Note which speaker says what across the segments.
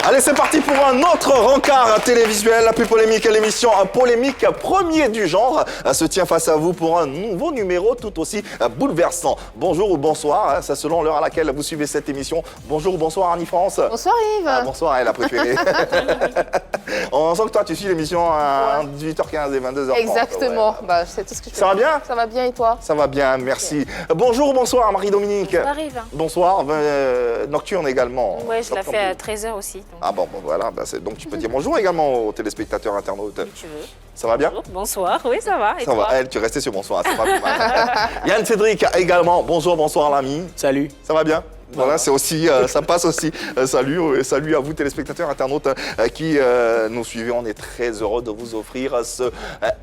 Speaker 1: Allez, c'est parti pour un autre rencard télévisuel, la plus polémique, l'émission polémique premier du genre se tient face à vous pour un nouveau numéro tout aussi bouleversant. Bonjour ou bonsoir, c'est selon l'heure à laquelle vous suivez cette émission. Bonjour ou bonsoir Annie France.
Speaker 2: Bonsoir Yves.
Speaker 1: Bonsoir, elle a préféré. On sent que toi tu suis l'émission à 18h15 et 22h30.
Speaker 2: Exactement, bah, c'est tout ce que je fais.
Speaker 1: Ça va bien?
Speaker 2: Ça va bien et toi?
Speaker 1: Ça va bien, merci. Bonjour ou bonsoir Marie-Dominique.
Speaker 3: Ça arrive.
Speaker 1: Bonsoir, nocturne également.
Speaker 3: Ouais, je la fais à 13h aussi. Donc...
Speaker 1: Ah bon, voilà, donc tu peux dire bonjour également aux téléspectateurs internautes.
Speaker 3: Si tu veux.
Speaker 1: Ça va bien?
Speaker 3: Bonjour. Bonsoir, oui ça va. Et
Speaker 1: ça
Speaker 3: toi?
Speaker 1: va, tu restais sur bonsoir, c'est pas plus mal. Yann Cédric également, bonsoir l'ami.
Speaker 4: Salut.
Speaker 1: Ça va bien? Voilà, c'est aussi, ça passe aussi. Salut à vous téléspectateurs internautes qui nous suivez. On est très heureux de vous offrir ce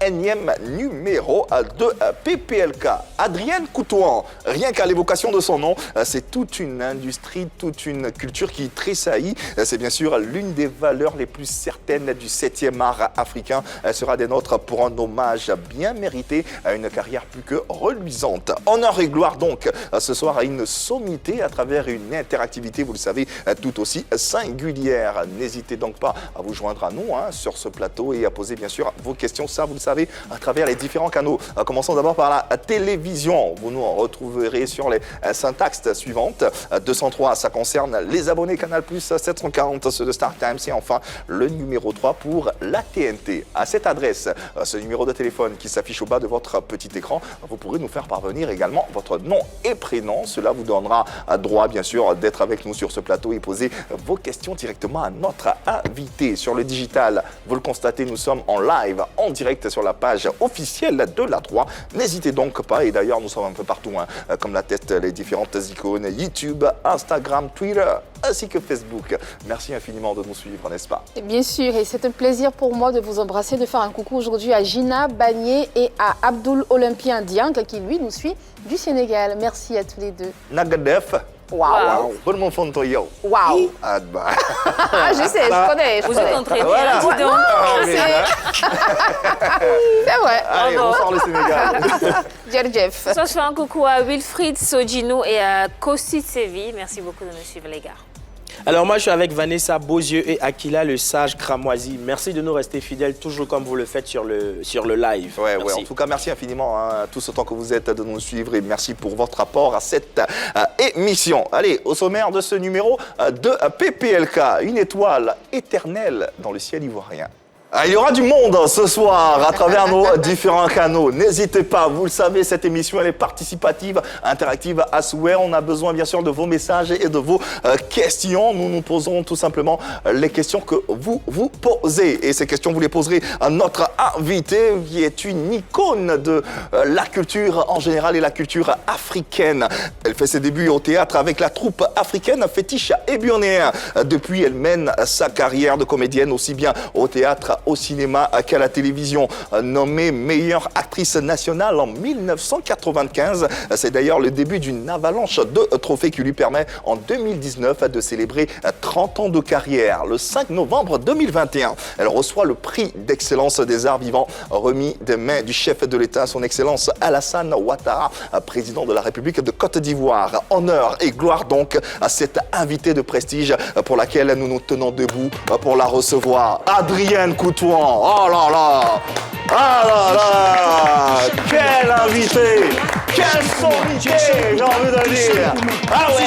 Speaker 1: énième numéro de PPLK. Adrienne Coutouan, rien qu'à l'évocation de son nom, c'est toute une industrie, toute une culture qui tressaillit. C'est bien sûr l'une des valeurs les plus certaines du 7e art africain. Elle sera des nôtres pour un hommage bien mérité à une carrière plus que reluisante. Honneur et gloire donc ce soir à une sommité à travers une interactivité, vous le savez, tout aussi singulière. N'hésitez donc pas à vous joindre à nous sur ce plateau et à poser bien sûr vos questions, ça vous le savez, à travers les différents canaux. Commençons d'abord par la télévision. Vous nous retrouverez sur les syntaxes suivantes. 203, ça concerne les abonnés Canal+, 740 ceux de Star Times et enfin le numéro 3 pour la TNT. À cette adresse, ce numéro de téléphone qui s'affiche au bas de votre petit écran, vous pourrez nous faire parvenir également votre nom et prénom. Cela vous donnera droit bien sûr d'être avec nous sur ce plateau et poser vos questions directement à notre invité. Sur le digital, vous le constatez, nous sommes en live, en direct sur la page officielle de la 3. N'hésitez donc pas, et d'ailleurs nous sommes un peu partout, comme l'attestent les différentes icônes YouTube, Instagram, Twitter, ainsi que Facebook. Merci infiniment de nous suivre, n'est-ce pas?
Speaker 2: Bien sûr, et c'est un plaisir pour moi de vous embrasser, de faire un coucou aujourd'hui à Gina Bagné et à Abdoul Olympien Diank qui lui nous suit du Sénégal. Merci à tous les deux.
Speaker 1: Nagadef.
Speaker 2: Waouh!
Speaker 1: Bon mon fond yo.
Speaker 2: Waouh!
Speaker 1: Ah, bah.
Speaker 2: Ah, je sais, je connais.
Speaker 3: Vous êtes entraînés,
Speaker 1: Voilà.
Speaker 3: dis donc.
Speaker 2: C'est vrai.
Speaker 1: Allez, bonsoir le Sénégal.
Speaker 2: Jeff.
Speaker 3: Ce soir, je fais un coucou à Wilfried Sojino et à Kosi Sevi. Merci beaucoup de me suivre les gars.
Speaker 4: Alors moi, je suis avec Vanessa Beauzieux et Akila le sage cramoisi. Merci de nous rester fidèles, toujours comme vous le faites sur le live.
Speaker 1: Ouais,
Speaker 4: merci.
Speaker 1: en tout cas, merci infiniment tous autant que vous êtes de nous suivre et merci pour votre apport à cette émission. Allez, au sommaire de ce numéro de PPLK, une étoile éternelle dans le ciel ivoirien. Il y aura du monde ce soir à travers nos différents canaux. N'hésitez pas, vous le savez, cette émission elle est participative, interactive à souhait. On a besoin bien sûr de vos messages et de vos questions. Nous nous posons tout simplement les questions que vous vous posez. Et ces questions, vous les poserez à notre invité qui est une icône de la culture en général et la culture africaine. Elle fait ses débuts au théâtre avec la troupe africaine Fétiche Ebionéen. Depuis, elle mène sa carrière de comédienne aussi bien au théâtre, au cinéma qu'à la télévision. Nommée meilleure actrice nationale en 1995. C'est d'ailleurs le début d'une avalanche de trophées qui lui permet en 2019 de célébrer 30 ans de carrière. Le 5 novembre 2021, elle reçoit le prix d'excellence des arts vivants remis des mains du chef de l'État, son excellence Alassane Ouattara, président de la République de Côte d'Ivoire. Honneur et gloire donc à cette invitée de prestige pour laquelle nous nous tenons debout pour la recevoir. Adrienne Coutouan. Oh là là! Ah là là! Quel invité! Quelle sommité! J'ai envie de dire! Ah ouais!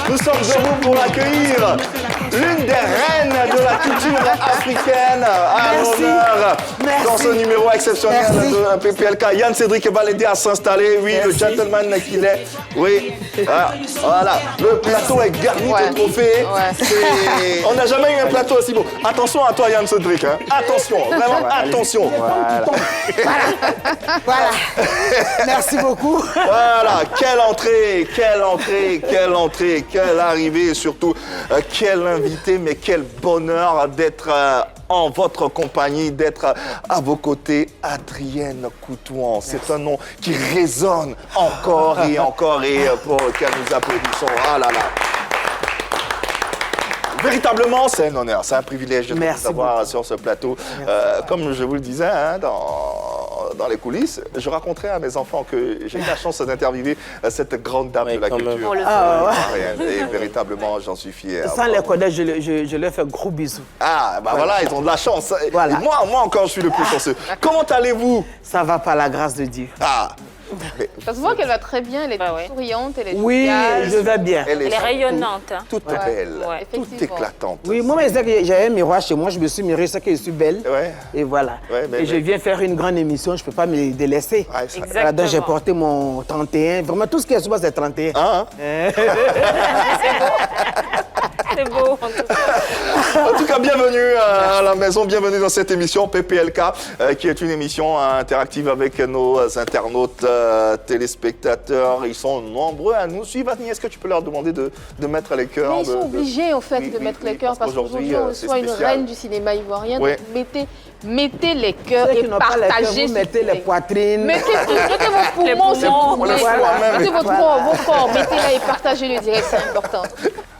Speaker 1: Nous sommes debout pour accueillir l'une des reines de la culture africaine à l'honneur dans ce numéro exceptionnel de PPLK. Yann Cédric va l'aider à s'installer. Oui, le gentleman qu'il est. Oui. Ah, voilà. Le plateau est garni de trophées.
Speaker 2: Ouais.
Speaker 1: On n'a jamais eu un plateau aussi beau. Attention à toi, Yann Cédric. Hein. Attention, vraiment attention.
Speaker 5: Voilà. Merci beaucoup.
Speaker 1: Voilà, quelle entrée, quelle entrée, quelle entrée, quelle arrivée et surtout quel invité, mais quel bonheur d'être en votre compagnie, d'être à vos côtés. Adrienne Coutouan, c'est un nom qui résonne encore et encore et pour lequel nous applaudissons. Ah là là. Véritablement, c'est un honneur, c'est un privilège de vous avoir sur ce plateau. Comme je vous le disais, dans les coulisses, je raconterai à mes enfants que j'ai eu la chance d'interviewer cette grande dame
Speaker 4: Oui,
Speaker 1: de la
Speaker 4: quand même.
Speaker 1: culture.
Speaker 3: On le
Speaker 1: Et véritablement, j'en suis fier.
Speaker 5: Sans les connaître, je leur fais gros bisous.
Speaker 1: Ah, bah voilà, ils ont de la chance.
Speaker 5: Voilà.
Speaker 1: Et moi encore, je suis le plus chanceux. Comment allez-vous?
Speaker 5: Ça va par la grâce de Dieu.
Speaker 1: Ah,
Speaker 2: Ça se voit qu'elle va très bien, elle est
Speaker 3: Bah ouais.
Speaker 2: souriante, elle est
Speaker 5: Oui,
Speaker 2: joviale.
Speaker 5: je vais bien.
Speaker 1: elle
Speaker 3: Elle est rayonnante. hein.
Speaker 1: toute
Speaker 2: Ouais.
Speaker 1: belle,
Speaker 3: Ouais.
Speaker 1: toute
Speaker 2: Effectivement.
Speaker 1: éclatante.
Speaker 5: Oui, moi, je disais que j'avais un miroir chez moi, je me suis miré, c'est que je suis belle.
Speaker 1: Ouais.
Speaker 5: Et voilà.
Speaker 1: Ouais, mais-
Speaker 5: et je viens faire une grande émission, je ne peux pas me délaisser.
Speaker 1: Ouais, ça-
Speaker 3: Exact.
Speaker 5: Voilà, donc j'ai
Speaker 3: Exactement.
Speaker 5: porté mon 31. Vraiment, tout ce qui est souvent, c'est 31.
Speaker 1: Hein,
Speaker 3: C'est beau, en tout cas.
Speaker 1: En tout cas, bienvenue à la maison, bienvenue dans cette émission PPLK, qui est une émission interactive avec nos internautes, téléspectateurs. Ils sont nombreux à nous suivre. Annie, est-ce que tu peux leur demander de mettre les cœurs?
Speaker 2: Mais ils sont obligés en fait
Speaker 1: Oui,
Speaker 2: de
Speaker 1: oui,
Speaker 2: mettre
Speaker 1: oui,
Speaker 2: les cœurs parce qu'aujourd'hui on
Speaker 1: c'est
Speaker 2: reçoit une
Speaker 1: spécial.
Speaker 2: reine du cinéma ivoirien.
Speaker 1: Ouais.
Speaker 2: Donc mettez les cœurs
Speaker 5: Ceux
Speaker 2: et
Speaker 5: qui n'ont pas les cœurs,
Speaker 2: partagez.
Speaker 5: vous
Speaker 2: s'il
Speaker 5: mettez
Speaker 2: vous
Speaker 5: les
Speaker 2: plaît.
Speaker 5: poitrines.
Speaker 2: Mettez vos
Speaker 3: Les
Speaker 2: poumons, s'il
Speaker 3: poumons,
Speaker 2: vous
Speaker 1: on les
Speaker 2: plaît.
Speaker 1: voit même.
Speaker 2: Mettez
Speaker 5: Voilà.
Speaker 2: vos corps, mettez-les et partagez le direct, c'est important.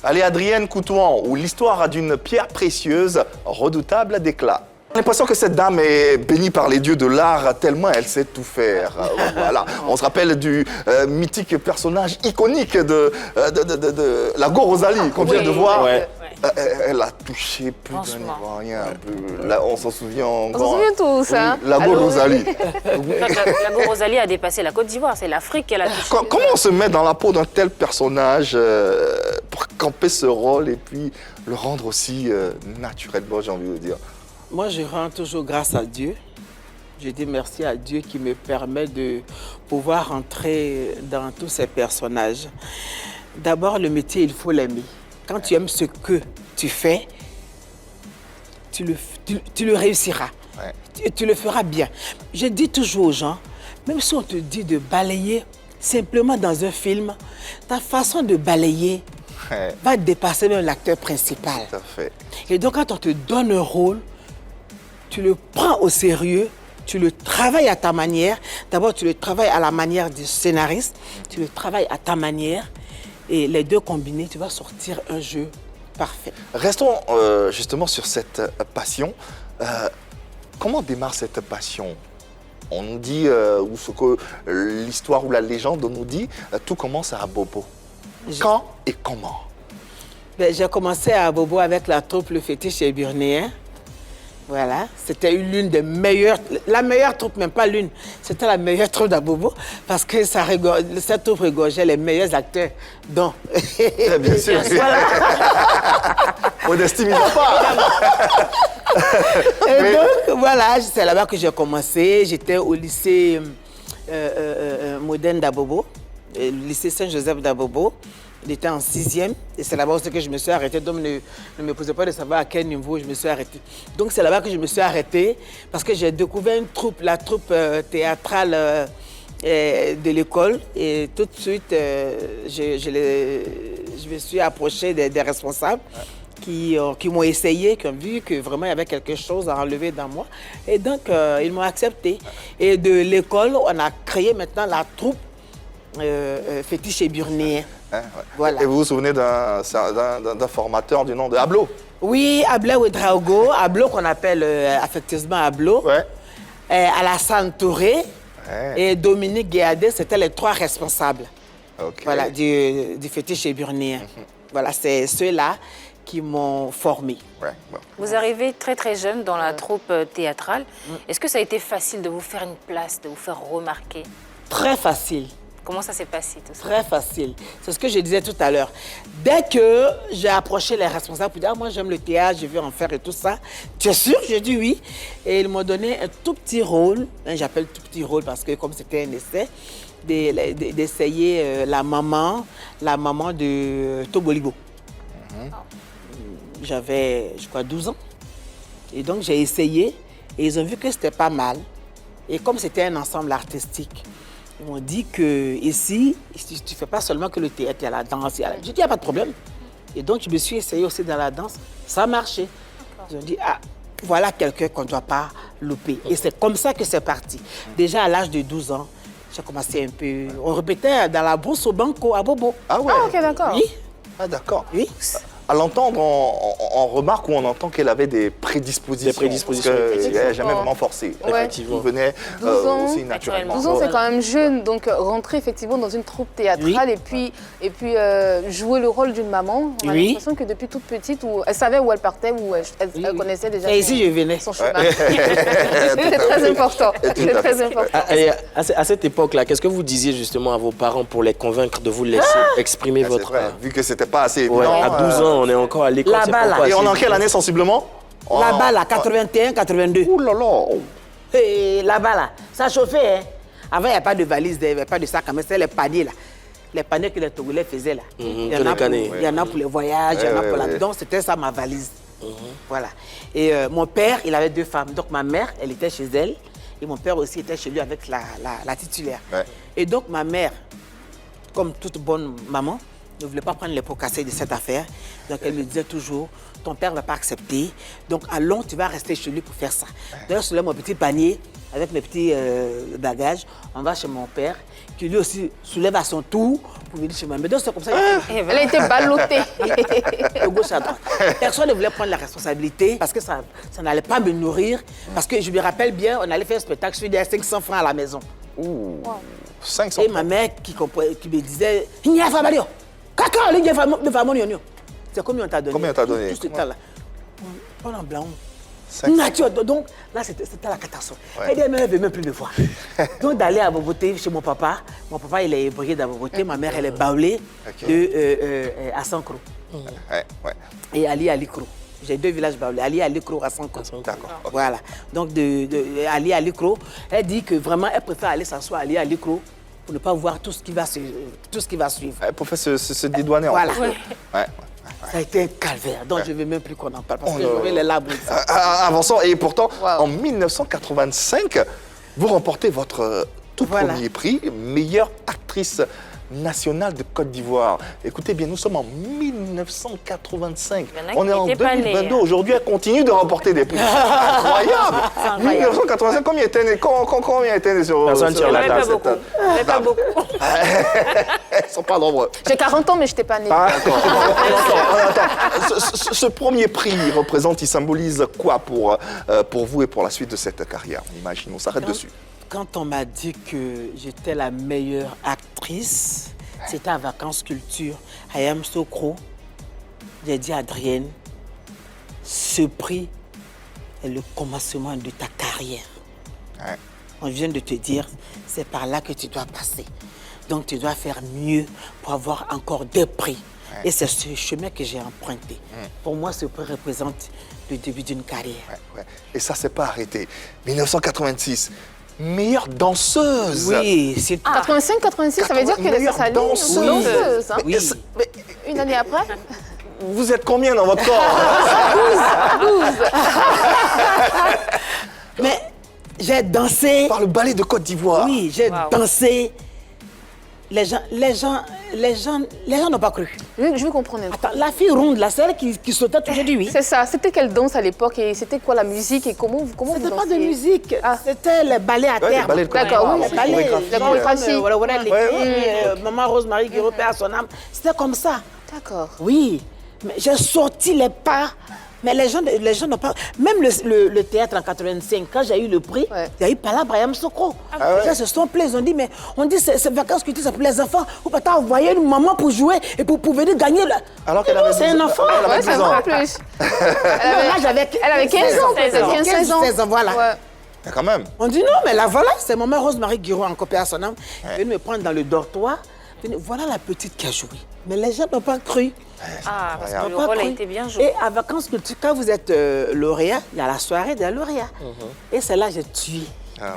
Speaker 1: Allez, Adrienne Coutouan, où l'histoire d'une pierre précieuse, redoutable d'éclat. J'ai l'impression que cette dame est bénie par les dieux de l'art tellement elle sait tout faire. Voilà. On se rappelle du mythique personnage iconique de la Rosalie qu'on vient
Speaker 2: Oui.
Speaker 1: de voir.
Speaker 4: Ouais.
Speaker 1: Elle a touché plus d'un
Speaker 3: Franchement.
Speaker 1: Ivoirien. Un peu. Là, on s'en souvient
Speaker 2: On
Speaker 1: encore.
Speaker 2: se souvient tous, hein.
Speaker 1: La
Speaker 2: Alors,
Speaker 1: Rosalie.
Speaker 3: La Go Rosalie a dépassé la Côte d'Ivoire. C'est l'Afrique qu'elle a touché.
Speaker 1: Comment on se met dans la peau d'un tel personnage pour camper ce rôle et puis le rendre aussi naturellement, j'ai envie de dire?
Speaker 5: Moi, je rends toujours grâce à Dieu. Je dis merci à Dieu qui me permet de pouvoir entrer dans tous ces personnages. D'abord, le métier, il faut l'aimer. Quand tu aimes ce que tu fais, tu le réussiras.
Speaker 1: Ouais.
Speaker 5: Tu le feras bien. Je dis toujours aux gens, même si on te dit de balayer simplement dans un film, ta façon de balayer
Speaker 1: Ouais,
Speaker 5: va dépasser même l'acteur principal.
Speaker 1: tout à fait.
Speaker 5: Et donc, quand on te donne un rôle, tu le prends au sérieux, tu le travailles à ta manière. D'abord, tu le travailles à la manière du scénariste, tu le travailles à ta manière. Et les deux combinés, tu vas sortir un jeu parfait.
Speaker 1: Restons justement sur cette passion. Comment démarre cette passion? On nous dit, ou ce que l'histoire ou la légende nous dit, tout commence à Bobo. Quand et comment?
Speaker 5: Ben, j'ai commencé à Bobo avec la troupe Le Fétiche et Burnéen. Voilà, c'était l'une des meilleures, la meilleure troupe, même pas l'une, c'était la meilleure troupe d'Abobo parce que cette troupe regorgeait les meilleurs acteurs, dont...
Speaker 1: Bien sûr. Modestie mise à part.
Speaker 5: Et donc, voilà, c'est là-bas que j'ai commencé. J'étais au lycée moderne d'Abobo, le lycée Saint-Joseph d'Abobo. J'étais en 6e et c'est là-bas aussi que je me suis arrêtée. Donc, ne me posez pas de savoir à quel niveau je me suis arrêtée. Donc, c'est là-bas que je me suis arrêtée parce que j'ai découvert une troupe, la troupe théâtrale de l'école. Et tout de suite, je me suis approchée des responsables. Qui m'ont essayé, qui ont vu que vraiment il y avait quelque chose à enlever dans moi. Et donc, ils m'ont accepté. Et de l'école, on a créé maintenant la troupe Fétiche et Burnéen.
Speaker 1: Hein, ouais.
Speaker 5: Voilà.
Speaker 1: Et vous vous souvenez d'un formateur du nom de Ablo?
Speaker 5: Oui, Abla Ouedraogo, Ablo qu'on appelle affectueusement Ablo.
Speaker 1: Ouais.
Speaker 5: Alassane Touré
Speaker 1: Ouais.
Speaker 5: et Dominique Guéadé, c'était les 3 responsables.
Speaker 1: Ok.
Speaker 5: Voilà, du Fétiche et Burnéen. Voilà, c'est ceux-là qui m'ont formé.
Speaker 1: Ouais, bon.
Speaker 3: Vous arrivez très très jeune dans la troupe théâtrale. Est-ce que ça a été facile de vous faire une place, de vous faire remarquer?
Speaker 5: Très facile.
Speaker 3: Comment ça s'est passé tout ça?
Speaker 5: Très facile. C'est ce que je disais tout à l'heure. Dès que j'ai approché les responsables pour dire « Ah, moi j'aime le théâtre, je veux en faire et tout ça », tu es sûr? J'ai dit oui. Et ils m'ont donné un tout petit rôle, hein, j'appelle tout petit rôle parce que comme c'était un essai, d'essayer la maman de Tobolibo. J'avais, je crois, 12 ans. Et donc j'ai essayé et ils ont vu que c'était pas mal. Et comme c'était un ensemble artistique, ils m'ont dit que ici, tu ne fais pas seulement que le théâtre, il y a la danse. J'ai dit, il n'y a pas de problème. Et donc, je me suis essayée aussi dans la danse. Ça a marché. Ils ont dit, ah, voilà quelqu'un qu'on ne doit pas louper. Et c'est comme ça que c'est parti. Déjà, à l'âge de 12 ans, j'ai commencé un peu... On répétait dans la brousse au banco, à Bobo.
Speaker 1: Ah ouais?
Speaker 2: Ah, ok, d'accord.
Speaker 5: Oui,
Speaker 1: Ah d'accord.
Speaker 5: oui.
Speaker 1: à l'entendre, on remarque ou on entend qu'elle avait des prédispositions.
Speaker 4: Des prédispositions,
Speaker 1: Parce qu'elle
Speaker 4: effectivement.
Speaker 1: n'a jamais vraiment forcé.
Speaker 2: Ouais.
Speaker 1: Effectivement. Vous venez
Speaker 2: 12 ans.
Speaker 1: aussi naturellement.
Speaker 2: 12 ans, c'est quand même jeune, donc rentrer effectivement dans une troupe théâtrale et puis jouer le rôle d'une maman. On a
Speaker 5: Oui.
Speaker 2: l'impression que depuis toute petite, elle savait où elle partait, où elle connaissait déjà
Speaker 5: Et ici, je venais.
Speaker 2: son chemin. C'était très important. C'était très important.
Speaker 4: Et à cette époque-là, qu'est-ce que vous disiez justement à vos parents pour les convaincre de vous laisser exprimer
Speaker 1: C'est
Speaker 4: votre...
Speaker 1: vrai, vu que c'était pas assez évident.
Speaker 4: Ouais, à 12 ans, on est encore à l'école. c'est
Speaker 5: Là-bas,
Speaker 4: pas
Speaker 5: là.
Speaker 4: encore
Speaker 1: Et
Speaker 4: assez
Speaker 1: on est en
Speaker 4: évident.
Speaker 1: quelle année sensiblement?
Speaker 5: Là-bas, là, 81, 82.
Speaker 1: Ouh là là.
Speaker 5: Et là-bas, là, ça chauffait, hein. Avant, il n'y avait pas de valise, il n'y avait pas de sac à main, c'était les paniers, là. Les paniers que les Togolais faisaient, là. Il y en a pour- il y en a pour les voyages, il y en a pour la... Donc, c'était ça, ma valise. Voilà. Et mon père, il avait 2 femmes. Donc, ma mère, elle était chez elle. Et mon père aussi était chez lui avec la titulaire.
Speaker 1: Ouais.
Speaker 5: Et donc, ma mère, comme toute bonne maman, ne voulait pas prendre les pots cassés de cette affaire. Donc, elle me disait toujours, ton père ne va pas accepter. Donc, allons, tu vas rester chez lui pour faire ça. D'ailleurs, je soulève mon petit panier avec mes petits bagages. On va chez mon père, qui lui aussi soulève à son tour pour venir chez moi. Mais donc, c'est comme ça.
Speaker 2: Elle a été ballottée.
Speaker 5: De gauche à droite. Personne ne voulait prendre la responsabilité parce que ça n'allait pas me nourrir. Parce que je me rappelle bien, on allait faire un spectacle, je faisais 500 francs à la maison.
Speaker 1: Ouh. 500.
Speaker 5: Et ma mère qui me disait, il n'y a pas de caca, il n'y a pas de c'est combien on t'a donné?
Speaker 1: Combien on t'a donné?
Speaker 5: Tout ce temps-là. Pendant blanc.
Speaker 1: 500.
Speaker 5: Nature. Donc là, c'était la catastrophe.
Speaker 1: Ouais.
Speaker 5: Et elle ne veut même plus me voir. Donc d'aller à Boboté chez mon papa, il est brigade à Boboté, ma mère, elle est baoulée
Speaker 1: Ok.
Speaker 5: à Sankro.
Speaker 1: Ouais, ouais.
Speaker 5: Et Ali Alikro. J'ai 2 villages baoulés, Ali Alikro à Sankro.
Speaker 1: D'accord. ok.
Speaker 5: Voilà. Donc de Ali Alikro, elle dit que vraiment, elle préfère aller s'asseoir à Ali Alikro pour ne pas voir tout ce qui va suivre.
Speaker 1: Pour faire se dédouaner. en
Speaker 5: Voilà.
Speaker 1: fait. Ouais.
Speaker 5: Ça a été un calvaire, donc je ne veux même plus qu'on en parle parce que j'aurais les larmes.
Speaker 1: Avançons. Et pourtant,
Speaker 2: Wow.
Speaker 1: en 1985, vous remportez votre tout
Speaker 5: Voilà.
Speaker 1: premier prix, meilleure actrice nationale de Côte d'Ivoire. Écoutez bien, nous sommes en 1985.
Speaker 3: Il y en a
Speaker 1: On
Speaker 3: qui
Speaker 1: est en
Speaker 3: n'étaient pas nés,
Speaker 1: 2022.
Speaker 3: hein.
Speaker 1: Aujourd'hui, elle continue de remporter des prix. Incroyable. 1985, combien était né sur
Speaker 4: Personne sur
Speaker 3: Il n'y
Speaker 4: la
Speaker 3: avait pas
Speaker 4: table.
Speaker 3: beaucoup. Il n'y avait pas beaucoup.
Speaker 1: Ils ne sont pas nombreux.
Speaker 2: J'ai 40 ans, mais je n'étais pas née.
Speaker 1: D'accord. Attends. Ce premier prix, il symbolise quoi pour vous et pour la suite de cette carrière? Imagine, on s'arrête dessus.
Speaker 5: Quand on m'a dit que j'étais la meilleure actrice, c'était à Vacances Culture, à Yamsokro. J'ai dit à Adrienne, ce prix est le commencement de ta carrière.
Speaker 1: Ouais.
Speaker 5: On vient de te dire, c'est par là que tu dois passer. Donc tu dois faire mieux pour avoir encore des prix. Et c'est ce chemin que j'ai emprunté. Pour moi, ce prix représente le début d'une carrière.
Speaker 1: Ouais. Et ça, c'est pas arrêté. 1986, meilleure danseuse.
Speaker 5: Oui, c'est
Speaker 2: 85, 86, ça veut dire qu'elle est
Speaker 1: Meilleure
Speaker 2: sa ligne
Speaker 1: danseuse.
Speaker 2: danseuse. Hein.
Speaker 5: Oui.
Speaker 1: Mais
Speaker 2: Une année après,
Speaker 1: vous êtes combien dans votre corps?
Speaker 5: Mais j'ai dansé.
Speaker 1: Par le ballet de Côte d'Ivoire.
Speaker 5: Oui, j'ai
Speaker 3: Wow.
Speaker 5: dansé. Les gens n'ont pas cru.
Speaker 2: je veux comprendre un peu.
Speaker 5: Attends, la fille ronde, là, celle qui sautait toujours du oui.
Speaker 2: C'est ça. C'était quelle danse à l'époque et c'était quoi la musique et comment vous
Speaker 5: C'était pas de
Speaker 2: dansiez?
Speaker 5: musique,
Speaker 2: Ah.
Speaker 5: c'était les ballets à
Speaker 1: Ouais, les
Speaker 5: terre.
Speaker 1: ballets de Côte
Speaker 2: D'accord,
Speaker 1: d'Ivoire,
Speaker 2: oui,
Speaker 1: la
Speaker 2: c'est
Speaker 1: chorégraphie.
Speaker 2: la chorégraphie.
Speaker 5: Voilà, voilà, les
Speaker 1: Ouais,
Speaker 5: filles, Maman Rosemary qui repère à son âme. C'était comme ça.
Speaker 2: D'accord.
Speaker 5: Oui, mais j'ai sorti les pas. Mais les gens n'ont pas... Même le théâtre en 85, quand j'ai eu le prix,
Speaker 2: Ouais.
Speaker 5: il y a eu Palabra et Sokro.
Speaker 1: ouais.
Speaker 5: Ça se sont plaît, ils ont dit, mais on dit c'est vacances culturelles, c'est pour les enfants. Ou peut-être envoyer une maman pour jouer et pour venir gagner.
Speaker 1: Alors qu'elle
Speaker 5: Non,
Speaker 1: avait
Speaker 5: c'est
Speaker 1: 12
Speaker 5: un enfant.
Speaker 1: elle avait
Speaker 2: Ouais,
Speaker 1: 12
Speaker 2: c'est
Speaker 1: ans.
Speaker 2: vrai en plus. Elle avait 15 ans, peut-être 15-16 ans.
Speaker 5: 16 ans, voilà.
Speaker 2: Ouais.
Speaker 1: Mais quand même.
Speaker 5: On dit non, mais là, voilà, c'est maman Rosemary Guiraud en copie à son âme. Elle vient me prendre dans le dortoir. Elle dit, voilà la petite qui a joué. Mais les gens n'ont pas cru.
Speaker 3: Ah, parce que
Speaker 1: incroyable.
Speaker 3: le
Speaker 5: Pas
Speaker 3: rôle a
Speaker 5: cru.
Speaker 3: été bien joué.
Speaker 5: Et à Vacances Culture, quand vous êtes lauréat, il y a la soirée des lauréats. Et c'est là que j'ai tué.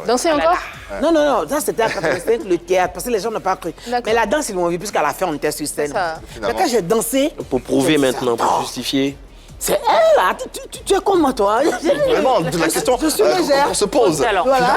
Speaker 2: Danser encore?
Speaker 5: Non, ça c'était en 85, le théâtre, parce que les gens n'ont pas cru.
Speaker 2: D'accord.
Speaker 5: Mais la danse, ils l'ont vu, puisqu'à la fin, on était sur scène.
Speaker 2: C'est ça.
Speaker 5: Mais quand j'ai dansé,
Speaker 4: Pour prouver
Speaker 5: j'ai dit,
Speaker 4: maintenant, pour
Speaker 5: attends,
Speaker 4: justifier.
Speaker 5: c'est elle là, tu es comme moi, toi.
Speaker 1: Vraiment, de la question
Speaker 5: Je suis légère.
Speaker 1: qu'on se pose.
Speaker 3: Alors,
Speaker 5: Voilà.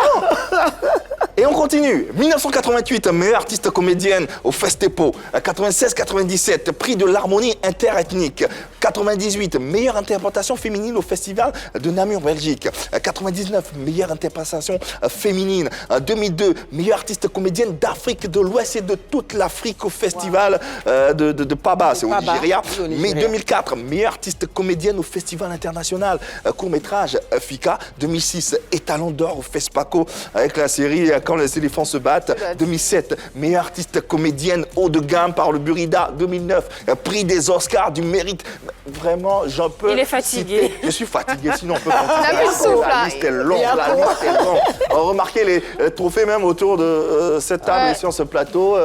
Speaker 1: Et on continue. 1988, meilleure artiste comédienne au Festepo. 96-97, prix de l'harmonie interethnique. 98, meilleure interprétation féminine au Festival de Namur, Belgique. 99, meilleure interprétation féminine. 2002, meilleure artiste comédienne d'Afrique de l'Ouest et de toute l'Afrique au Festival de Paba, c'est au Nigeria. Mais 2004, meilleure artiste comédienne au Festival international court-métrage FICA. 2006, étalon d'or au FESPACO avec la série Quand les éléphants se battent. 2007, meilleure artiste comédienne haut de gamme par le Burida. 2009, prix des Oscars du mérite. Vraiment, j'en peux.
Speaker 3: Il est fatigué.
Speaker 1: Citer. Je suis fatigué, sinon on peut continuer.
Speaker 2: Il a plus de souffle,
Speaker 1: La liste est longue, la liste est longue. Remarquez les trophées même autour de cette table et sur ce plateau.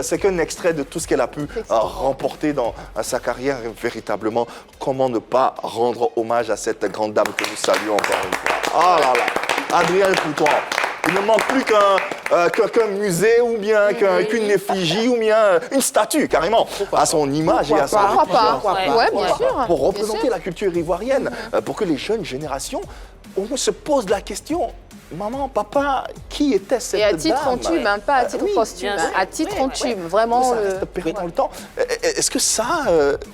Speaker 1: C'est qu'un extrait de tout ce qu'elle a pu remporter dans sa carrière. Véritablement, comment ne pas rendre hommage à cette grande dame que nous saluons encore une fois. Oh là là, Adrienne Coutoin. Il ne manque plus qu'un musée ou bien qu'une effigie ou bien une statue, carrément, à son image et à son
Speaker 2: Pourquoi pas?
Speaker 3: Ouais,
Speaker 2: bien sûr.
Speaker 1: pour représenter la culture ivoirienne, pour que les jeunes générations au moins se posent la question. Maman, papa, qui était cette
Speaker 2: Et à
Speaker 1: dame?
Speaker 2: titre en tube, hein, pas à titre posthume,
Speaker 3: bien
Speaker 2: hein,
Speaker 3: sûr.
Speaker 2: à titre en tube, vraiment.
Speaker 1: Ça reste pérenne dans le temps. Est-ce que ça,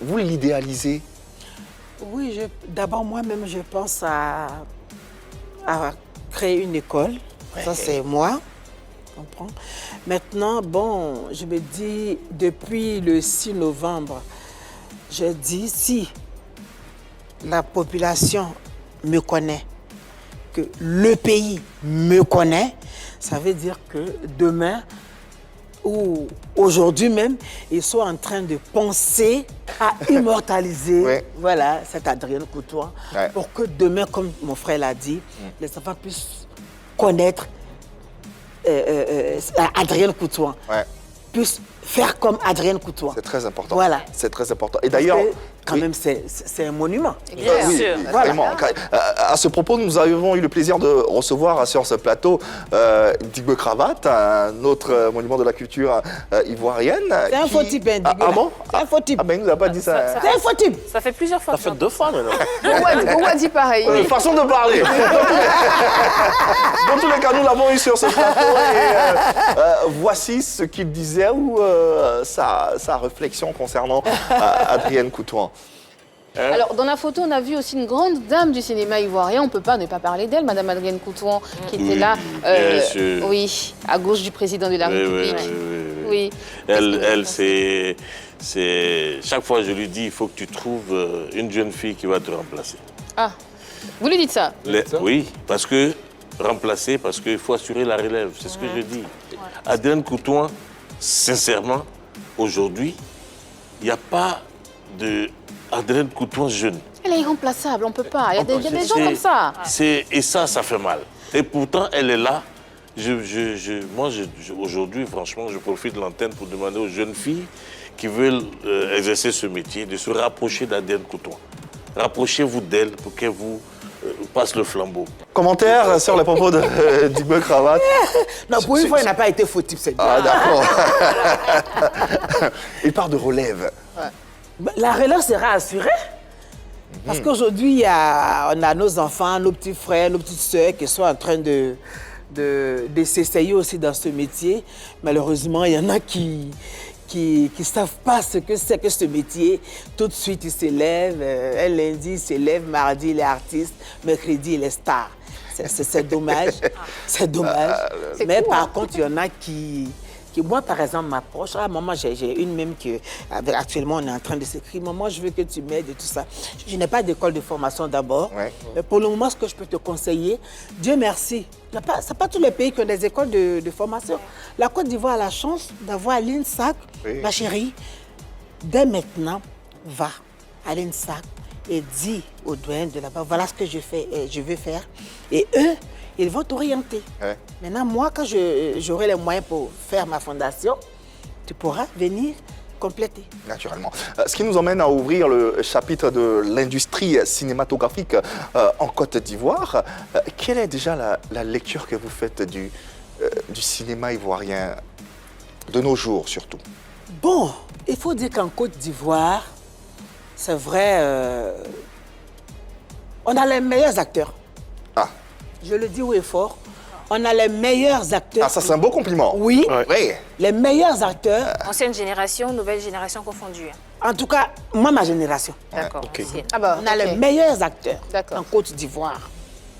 Speaker 1: vous l'idéalisez?
Speaker 5: Oui, d'abord moi-même, je pense à créer une école. Ça, c'est moi. Comprends? Maintenant, bon, je me dis, depuis le 6 novembre, je dis, si la population me connaît, que le pays me connaît, ça veut dire que demain ou aujourd'hui même, ils sont en train de penser à immortaliser voilà, cette Adrienne Coutoin pour que demain, comme mon frère l'a dit, les enfants puissent connaître Adrienne Coutoin, puissent faire comme Adrienne Coutoin.
Speaker 1: C'est très important.
Speaker 5: Voilà.
Speaker 1: C'est très important. Et d'ailleurs,
Speaker 5: quand même, c'est un monument.
Speaker 3: Bien sûr.
Speaker 1: Vraiment. À ce propos, nous avons eu le plaisir de recevoir sur ce plateau Digbe Cravate, un autre monument de la culture ivoirienne.
Speaker 5: C'est un faux type, hein, Digbe.
Speaker 1: Ah bon?
Speaker 5: C'est un faux type.
Speaker 1: Ah ben, il nous a pas dit ça.
Speaker 5: C'est un faux type.
Speaker 3: Ça fait plusieurs fois.
Speaker 4: Ça fait 2 fois maintenant.
Speaker 2: Gouwa dit pareil.
Speaker 1: Façon de parler. Dans tous les cas, nous l'avons eu sur ce plateau. Et, voici ce qu'il disait ou sa réflexion concernant Adrienne Coutoin.
Speaker 2: Alors, dans la photo, on a vu aussi une grande dame du cinéma ivoirien. On ne peut pas ne pas parler d'elle, Madame Adrienne Coutoin, qui était là,
Speaker 6: bien sûr.
Speaker 2: oui, à gauche du président de la République.
Speaker 6: Oui. Elle c'est... Chaque fois, je lui dis, il faut que tu trouves une jeune fille qui va te remplacer.
Speaker 2: Ah, vous lui dites ça?
Speaker 6: Oui, parce que remplacer, parce qu'il faut assurer la relève. C'est ce que je dis. Adrienne Coutoin, sincèrement, aujourd'hui, il n'y a pas de Adrienne Coutoin jeune.
Speaker 2: Elle est irremplaçable, on ne peut pas. Il y a des gens comme ça.
Speaker 6: Et ça fait mal. Et pourtant, elle est là. Moi, aujourd'hui, franchement, je profite de l'antenne pour demander aux jeunes filles qui veulent exercer ce métier de se rapprocher d'Adrienne Coutoin. Rapprochez-vous d'elle pour qu'elle vous passe le flambeau.
Speaker 1: Commentaire sur les propos de Digbe Cravate.
Speaker 5: Non, pour une fois, il n'a pas été faux type, cette
Speaker 1: Ah, d'accord. Il parle de relève.
Speaker 5: La relève sera assurée. Parce qu'aujourd'hui, on a nos enfants, nos petits frères, nos petites sœurs qui sont en train de s'essayer aussi dans ce métier. Malheureusement, il y en a qui savent pas ce que c'est que ce métier. Tout de suite, ils s'élèvent. Un lundi, ils s'élèvent. Mardi, il est artiste. Mercredi, il est star. C'est dommage. C'est dommage. Mais par contre, il y en a qui moi, par exemple, m'approche. Ah, maman, j'ai une même que actuellement, on est en train de s'écrire. Maman, je veux que tu m'aides et tout ça. Je n'ai pas d'école de formation d'abord. Mais pour le moment, ce que je peux te conseiller, Dieu merci. Ce n'est pas tous les pays qui ont des écoles de formation. La Côte d'Ivoire a la chance d'avoir l'INSAC, ma chérie. Dès maintenant, va à l'INSAC et dis aux doyens de là-bas, voilà ce que je veux faire. Et eux, ils vont t'orienter. Maintenant, moi, quand j'aurai les moyens pour faire ma fondation, tu pourras venir compléter.
Speaker 1: Naturellement. Ce qui nous emmène à ouvrir le chapitre de l'industrie cinématographique en Côte d'Ivoire. Quelle est déjà la lecture que vous faites du cinéma ivoirien, de nos jours surtout?
Speaker 5: Bon, il faut dire qu'en Côte d'Ivoire, c'est vrai, on a les meilleurs acteurs.
Speaker 1: Ah.
Speaker 5: Je le dis haut et fort. On a les meilleurs acteurs.
Speaker 1: Ah, ça, c'est un beau compliment.
Speaker 5: Oui,
Speaker 1: Oui.
Speaker 5: les meilleurs acteurs.
Speaker 3: Ancienne génération, nouvelle génération confondue.
Speaker 5: En tout cas, moi, ma génération.
Speaker 3: D'accord. ancienne.
Speaker 2: Ah bah,
Speaker 5: On a
Speaker 2: ok.
Speaker 5: les meilleurs acteurs
Speaker 2: D'accord.
Speaker 5: en Côte d'Ivoire.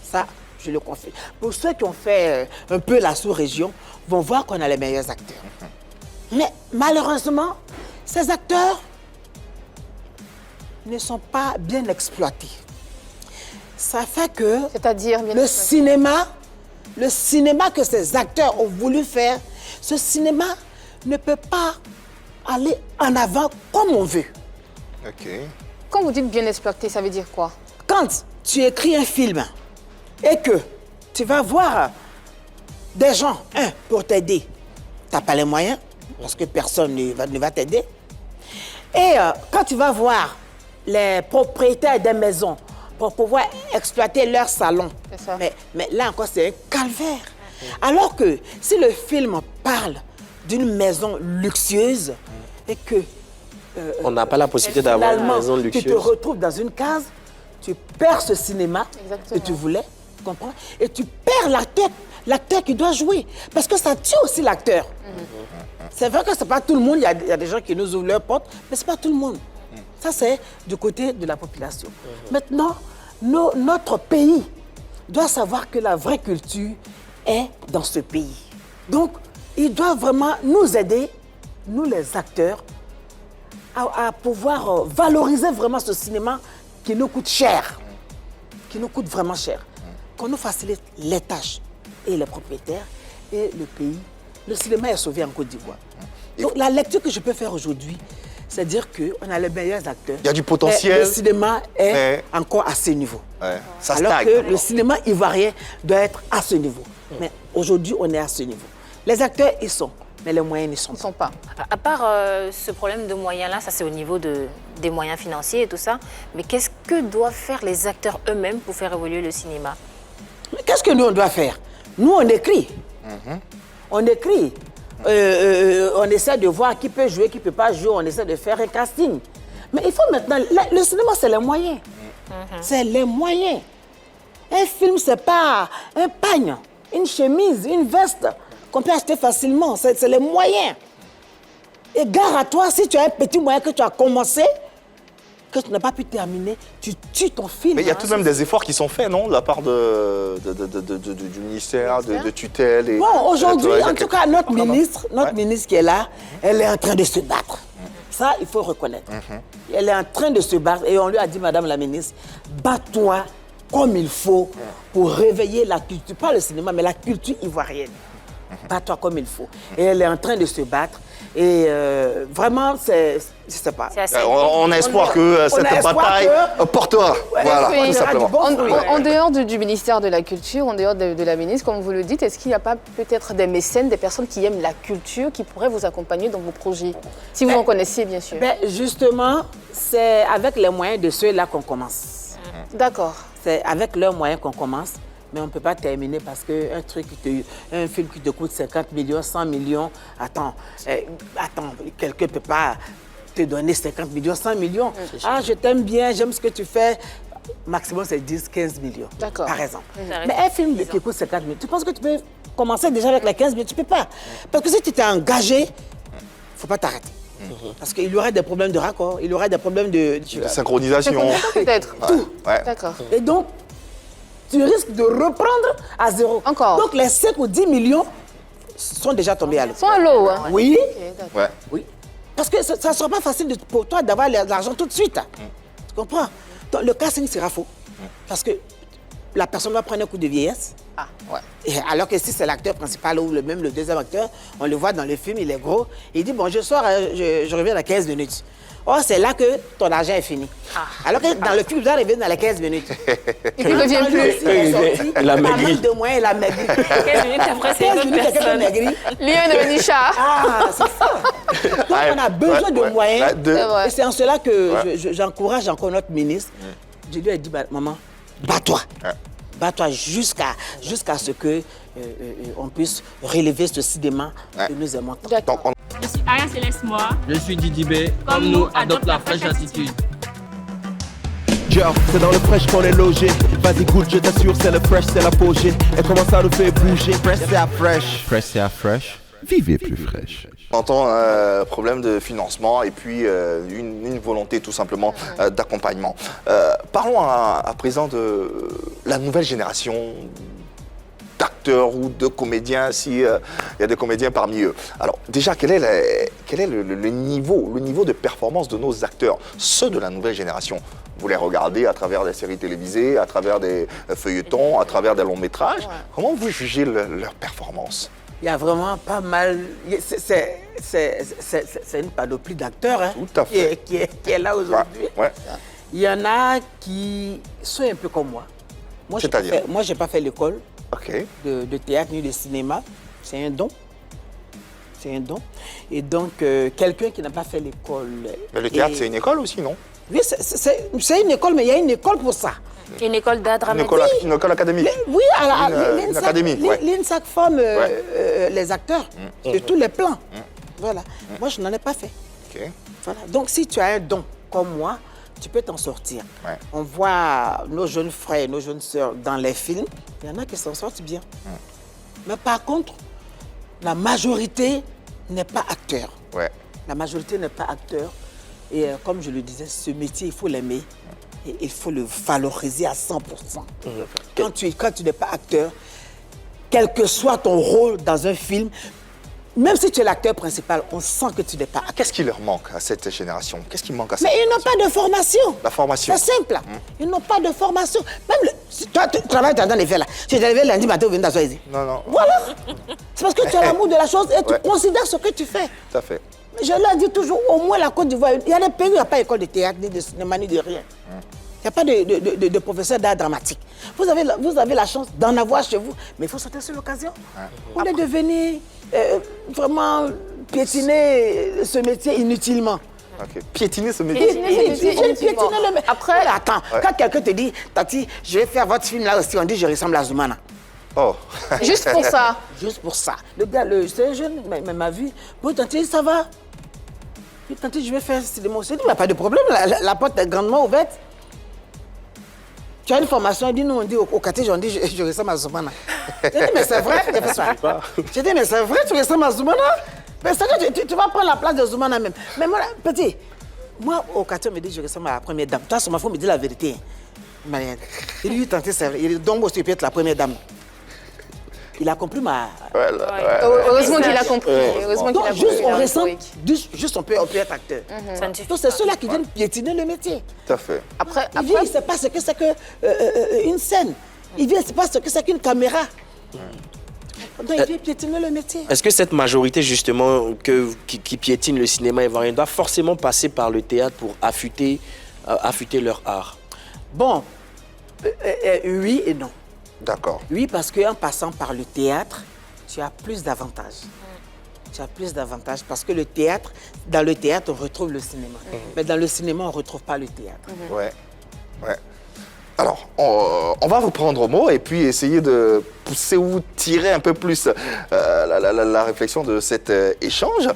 Speaker 5: Ça, je le confie. Pour ceux qui ont fait un peu la sous-région, vont voir qu'on a les meilleurs acteurs. Mais malheureusement, ces acteurs ne sont pas bien exploités. Ça fait que
Speaker 2: C'est-à-dire, bien
Speaker 5: le
Speaker 2: sûr.
Speaker 5: cinéma que ces acteurs ont voulu faire, ce cinéma ne peut pas aller en avant comme on veut.
Speaker 1: OK.
Speaker 2: Quand vous dites bien exploité, ça veut dire quoi?
Speaker 5: Quand tu écris un film et que tu vas voir des gens, pour t'aider, tu n'as pas les moyens, parce que personne ne va t'aider. Et quand tu vas voir les propriétaires des maisons pour pouvoir exploiter leur salon,
Speaker 2: C'est ça.
Speaker 5: mais là encore, c'est un calvaire. Alors que si le film parle d'une maison luxueuse et que
Speaker 4: On n'a pas la possibilité d'avoir une
Speaker 5: finalement,
Speaker 4: maison
Speaker 5: tu te
Speaker 4: luxueuse.
Speaker 5: retrouves dans une case, tu perds ce cinéma
Speaker 2: Exactement.
Speaker 5: que tu voulais, tu comprends? Et tu perds l'acteur qui doit jouer. Parce que ça tue aussi l'acteur. C'est vrai que ce n'est pas tout le monde, il y a des gens qui nous ouvrent leurs portes, mais ce n'est pas tout le monde. Ça, c'est du côté de la population. Maintenant, notre pays doit savoir que la vraie culture est dans ce pays. Donc, il doit vraiment nous aider, nous les acteurs, à pouvoir valoriser vraiment ce cinéma qui nous coûte cher, qui nous coûte vraiment cher. Qu'on nous facilite les tâches et les propriétaires et le pays. Le cinéma est sauvé en Côte d'Ivoire. Donc la lecture que je peux faire aujourd'hui, c'est dire qu'on a les meilleurs acteurs.
Speaker 1: Il y a du potentiel.
Speaker 5: Mais le cinéma est
Speaker 1: Mais-
Speaker 5: encore à ce niveau.
Speaker 1: Ouais. Ça
Speaker 5: Alors
Speaker 1: stagne.
Speaker 5: que le cinéma ivoirien doit être à ce niveau. Mais aujourd'hui, on est à ce niveau. Les acteurs, ils sont, mais les moyens ne sont
Speaker 2: Ils ne
Speaker 5: pas.
Speaker 2: sont pas.
Speaker 3: À part ce problème de moyens-là, ça c'est au niveau des moyens financiers et tout ça, mais qu'est-ce que doivent faire les acteurs eux-mêmes pour faire évoluer le cinéma?
Speaker 5: Mais qu'est-ce que nous, on doit faire? Nous, on écrit. On écrit. On essaie de voir qui peut jouer, qui ne peut pas jouer. On essaie de faire un casting. Mais il faut maintenant... Le cinéma, c'est les moyens. C'est les moyens. Un film, ce n'est pas un pagne, une chemise, une veste qu'on peut acheter facilement. C'est les moyens. Et gare à toi, si tu as un petit moyen que tu as commencé, que tu n'as pas pu terminer, tu tues ton film.
Speaker 1: Mais il y a tout de même des efforts qui sont faits, non, de la part du ministère, de tutelle. Et,
Speaker 5: Bon, aujourd'hui,
Speaker 1: il y a
Speaker 5: en tout
Speaker 1: quelque-
Speaker 5: cas, notre
Speaker 1: Vraiment.
Speaker 5: ministre qui est là, elle est en train de se battre. Ça, il faut reconnaître. Elle est en train de se battre et on lui a dit, Madame la ministre, bats-toi comme il faut pour réveiller la culture, pas le cinéma, mais la culture ivoirienne. Bats-toi comme il faut. Et elle est en train de se battre. Et vraiment, je sais pas.
Speaker 3: C'est assez-
Speaker 1: On a espoir que
Speaker 5: on a
Speaker 1: cette
Speaker 5: espoir
Speaker 1: bataille
Speaker 5: que-
Speaker 1: portera. Voilà,
Speaker 2: oui,
Speaker 1: tout
Speaker 2: il y aura
Speaker 1: simplement.
Speaker 5: du bon
Speaker 2: En,
Speaker 5: fruit.
Speaker 2: en dehors du ministère de la Culture, en dehors de la ministre, comme vous le dites, est-ce qu'il n'y a pas peut-être des mécènes, des personnes qui aiment la culture, qui pourraient vous accompagner dans vos projets? Si vous en connaissez, bien sûr.
Speaker 5: Ben, justement, c'est avec les moyens de ceux-là qu'on commence.
Speaker 2: D'accord.
Speaker 5: C'est avec leurs moyens qu'on commence, mais on ne peut pas terminer parce qu'un un film qui te coûte 50 millions, 100 millions, attends, quelqu'un ne peut pas te donner 50 millions, 100 millions. Ah, je t'aime bien, j'aime ce que tu fais. Maximum, c'est 10, 15 millions,
Speaker 2: D'accord.
Speaker 5: par exemple.
Speaker 3: Ça reste
Speaker 5: Mais un film qui coûte 50 millions, tu penses que tu peux commencer déjà avec les 15 millions? Tu ne peux pas. Parce que si tu t'es engagé, il ne faut pas t'arrêter. Parce qu'il y aura des problèmes de raccord, il y aura des problèmes de...
Speaker 1: De synchronisation.
Speaker 2: C'est combien de temps, peut-être?
Speaker 1: Ouais.
Speaker 2: D'accord.
Speaker 5: Et donc, tu risques de reprendre à zéro.
Speaker 2: Encore.
Speaker 5: Donc, les 5 ou 10 millions sont déjà tombés à l'eau.
Speaker 2: Sont à l'eau, hein?
Speaker 5: Oui,
Speaker 2: Ok, d'accord.
Speaker 1: Ouais.
Speaker 5: oui. Parce que ça ne sera pas facile pour toi d'avoir l'argent tout de suite. Tu comprends? Donc, le casting sera faux. Parce que la personne va prendre un coup de vieillesse.
Speaker 2: Ah, ouais.
Speaker 5: Et alors que si c'est l'acteur principal ou même le deuxième acteur, on le voit dans le film, il est gros. Il dit, bon, je sors, je reviens dans 15 minutes. Or, c'est là que ton argent est fini. Alors que dans le film, il doit arriver dans les 15 minutes.
Speaker 2: Et puis, il ne revient plus.
Speaker 4: Il a
Speaker 5: Par
Speaker 4: maigri.
Speaker 5: manque de moyens, il a maigri.
Speaker 3: 15 minutes après, c'est
Speaker 5: 15
Speaker 3: une autre
Speaker 5: minutes, quelqu'un
Speaker 3: personne.
Speaker 5: maigri.
Speaker 2: Lion est devenu chat.
Speaker 5: Ah, c'est ça. Donc, on a besoin de moyens.
Speaker 1: Ouais, de-
Speaker 2: C'est vrai.
Speaker 5: Et c'est en cela que j'encourage encore notre ministre. Je lui ai dit, maman, bats-toi. Bats-toi jusqu'à ce que on puisse relever ce cinéma que nous aimons tant.
Speaker 2: D'accord.
Speaker 1: Donc,
Speaker 7: Je suis Aya Céleste Moi.
Speaker 8: Je suis Didi B. Comme nous, adopte la fraîche attitude.
Speaker 7: Yo, c'est dans le fresh qu'on est logé. Vas-y goûte, je t'assure, c'est le fresh, c'est l'apogée. Et comment ça nous fait bouger? Fresh c'est à fresh. Fresh c'est à fresh. Vivez plus fraîche.
Speaker 1: On entend un problème de financement et puis une volonté tout simplement d'accompagnement. Parlons à présent de la nouvelle génération d'acteurs ou de comédiens, s'il y a des comédiens parmi eux. Alors déjà, quel est le niveau de performance de nos acteurs, ceux de la nouvelle génération? Vous les regardez à travers des séries télévisées, à travers des feuilletons, à travers des longs métrages. Ouais. Comment vous jugez leur performance?
Speaker 5: Il y a vraiment pas mal. C'est une panoplie d'acteurs qui est là aujourd'hui. Ouais. Il y en a qui sont un peu comme moi. Moi, je n'ai pas fait l'école de théâtre ni de cinéma. C'est un don. C'est un don. Et donc, quelqu'un qui n'a pas fait l'école.
Speaker 1: Mais le théâtre, c'est une école aussi, non?
Speaker 5: Oui, c'est une école, mais il y a une école pour ça.
Speaker 3: Une école d'art dramatique.
Speaker 1: Une école académique.
Speaker 5: Oui,
Speaker 1: une académie.
Speaker 5: L'INSAC forme les acteurs sur tous les plans. Voilà. Moi, je n'en ai pas fait. Voilà. Donc, si tu as un don comme moi, tu peux t'en sortir. On voit nos jeunes frères, nos jeunes sœurs dans les films. Il y en a qui s'en sortent bien. Mais par contre, la majorité n'est pas acteur. La majorité n'est pas acteur. Et comme je le disais, ce métier, il faut l'aimer. Et il faut le valoriser à 100%. Quand tu n'es pas acteur, quel que soit ton rôle dans un film, même si tu es l'acteur principal, on sent que tu n'es pas acteur.
Speaker 1: Qu'est-ce qui leur manque à cette génération? Qu'est-ce qui manque à cette
Speaker 5: Mais ils n'ont pas de formation.
Speaker 1: La formation.
Speaker 5: C'est simple. Ils n'ont pas de formation. Même si toi, tu travailles dans les faits là. Tu es arrivé lundi matin, vous venez d'asseoir ici.
Speaker 1: Non.
Speaker 5: Voilà. C'est parce que tu as l'amour de la chose et tu considères ce que tu fais.
Speaker 1: Tout à fait.
Speaker 5: Je leur dis toujours, au moins la Côte d'Ivoire, il y a des pays où il n'y a pas d'école de théâtre, ni de cinéma, ni de rien. Il n'y a pas de professeur d'art dramatique. Vous avez la chance d'en avoir chez vous, mais il faut sauter sur l'occasion. Au lieu de venir vraiment piétiner ce métier inutilement.
Speaker 1: Piétiner ce métier.
Speaker 5: Piétiner le métier. Après, attends, quand quelqu'un te dit, Tati, je vais faire votre film là aussi, on dit, je ressemble à Zoumana.
Speaker 1: Oh.
Speaker 2: Juste pour ça.
Speaker 5: Juste pour ça. Le gars, c'est un jeune, mais m'a vu. Bon, Tati, ça va? Puis, Tati, je vais faire ce démon. Il n'y a pas de problème, la porte est grandement ouverte. Tu as une formation, il dit, nous, on dit au quartier, on dit, je ressemble à Zoumana. J'ai dit, mais c'est vrai? J'ai dit, mais c'est vrai, tu ressembles à Zoumana? Mais c'est que tu vas prendre la place de Zoumana même. Mais moi, petit, moi, au quartier, on me dit, je ressemble à la première dame. Toi, sur ma femme, me dit la vérité. Il dit, Tati, c'est vrai. Il dit, donc, moi, tu peux être la première dame. Il a compris ma...
Speaker 2: Heureusement qu'il a compris. Heureusement qu'il a compris.
Speaker 5: Juste, on ressent, juste on peut être acteur. Donc, c'est ceux-là qui viennent piétiner le métier.
Speaker 1: Tout à fait.
Speaker 5: Il vient, il ne sait pas ce que c'est qu'une scène. Il vient, il ne sait pas ce que c'est qu'une caméra. Donc, il vient piétiner le métier.
Speaker 4: Est-ce que cette majorité, justement, qui piétine le cinéma ivoirien doit forcément passer par le théâtre pour affûter leur art?
Speaker 5: Bon, oui et non.
Speaker 1: D'accord.
Speaker 5: Oui, parce qu'en passant par le théâtre, tu as plus d'avantages. Tu as plus d'avantages parce que dans le théâtre, on retrouve le cinéma. Mais dans le cinéma, on ne retrouve pas le théâtre.
Speaker 1: Ouais. Alors, on va vous prendre au mot et puis essayer de pousser ou tirer un peu plus la réflexion de cet échange.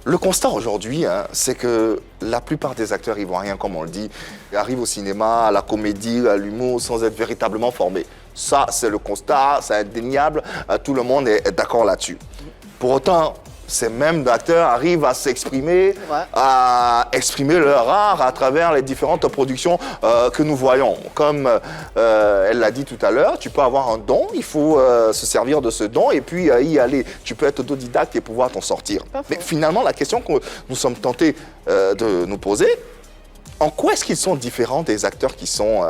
Speaker 1: Le constat aujourd'hui, c'est que la plupart des acteurs ivoiriens, comme on le dit, arrivent au cinéma, à la comédie, à l'humour, sans être véritablement formés. Ça, c'est le constat, c'est indéniable, tout le monde est d'accord là-dessus. Pour autant, ces mêmes acteurs arrivent à s'exprimer, à exprimer leur art à travers les différentes productions que nous voyons. Comme elle l'a dit tout à l'heure, tu peux avoir un don, il faut se servir de ce don et puis y aller. Tu peux être autodidacte et pouvoir t'en sortir. Mais finalement, la question que nous sommes tentés de nous poser, en quoi est-ce qu'ils sont différents des acteurs qui sont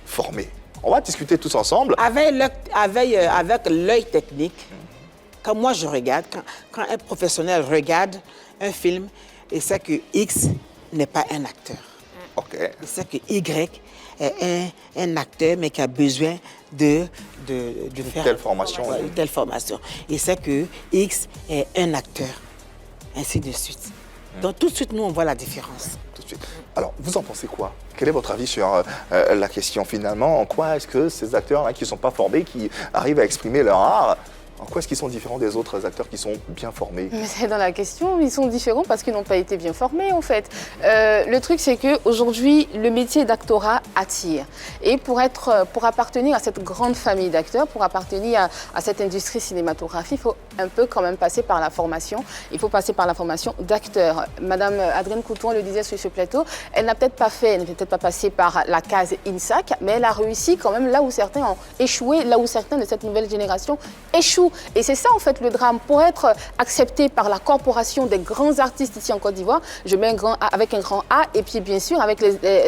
Speaker 1: formés? On va discuter tous ensemble.
Speaker 5: Avec l'œil technique, quand moi je regarde, quand un professionnel regarde un film, il sait que X n'est pas un acteur. Il sait que Y est un acteur, mais qui a besoin de faire
Speaker 1: telle formation.
Speaker 5: Une telle formation. Il sait que X est un acteur, ainsi de suite. Donc tout de suite, nous, on voit la différence.
Speaker 1: Tout de suite. Alors, vous en pensez quoi? Quel est votre avis sur la question finalement? En quoi est-ce que ces acteurs-là qui ne sont pas formés, qui arrivent à exprimer leur art, En quoi est-ce qu'ils sont différents des autres acteurs qui sont bien formés?
Speaker 2: Mais c'est dans la question, ils sont différents parce qu'ils n'ont pas été bien formés en fait. Le truc c'est qu'aujourd'hui, le métier d'actorat attire. Et pour appartenir à cette grande famille d'acteurs, pour appartenir à cette industrie cinématographique, il faut un peu quand même passer par la formation. Il faut passer par la formation d'acteurs. Madame Adrienne Couton le disait sur ce plateau, elle n'a peut-être pas passé par la case INSAC, mais elle a réussi quand même là où certains ont échoué, là où certains de cette nouvelle génération échouent. Et c'est ça en fait le drame. Pour être accepté par la corporation des grands artistes ici en Côte d'Ivoire, je mets un grand A avec un grand A, et puis bien sûr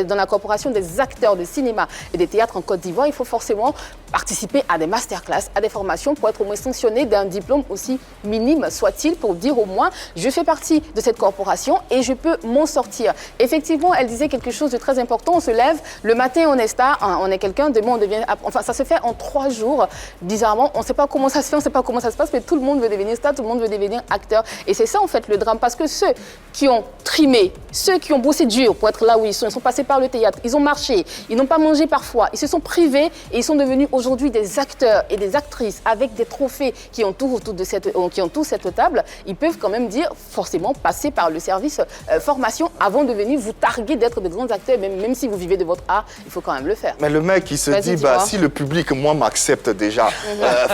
Speaker 2: dans la corporation des acteurs de cinéma et des théâtres en Côte d'Ivoire, il faut forcément participer à des masterclass, à des formations pour être au moins sanctionné d'un diplôme aussi minime soit-il, pour dire au moins je fais partie de cette corporation et je peux m'en sortir. Effectivement, elle disait quelque chose de très important. On se lève le matin, on est star, on est quelqu'un, demain on devient. Enfin, ça se fait en 3 jours. Bizarrement, on ne sait pas comment ça se fait, on ne sait pas comment ça se passe, mais tout le monde veut devenir star, tout le monde veut devenir acteur. Et c'est ça en fait le drame, parce que ceux qui ont trimé, ceux qui ont bossé dur pour être là où ils sont passés par le théâtre, ils ont marché, ils n'ont pas mangé parfois, ils se sont privés et ils sont devenus aujourd'hui des acteurs et des actrices avec des trophées qui ont tout autour de cette table. Ils peuvent quand même dire forcément passer par le service formation avant de venir vous targuer d'être de grands acteurs, même si vous vivez de votre art, il faut quand même le faire.
Speaker 1: Mais le mec, il se dit, si le public, moi, m'accepte déjà,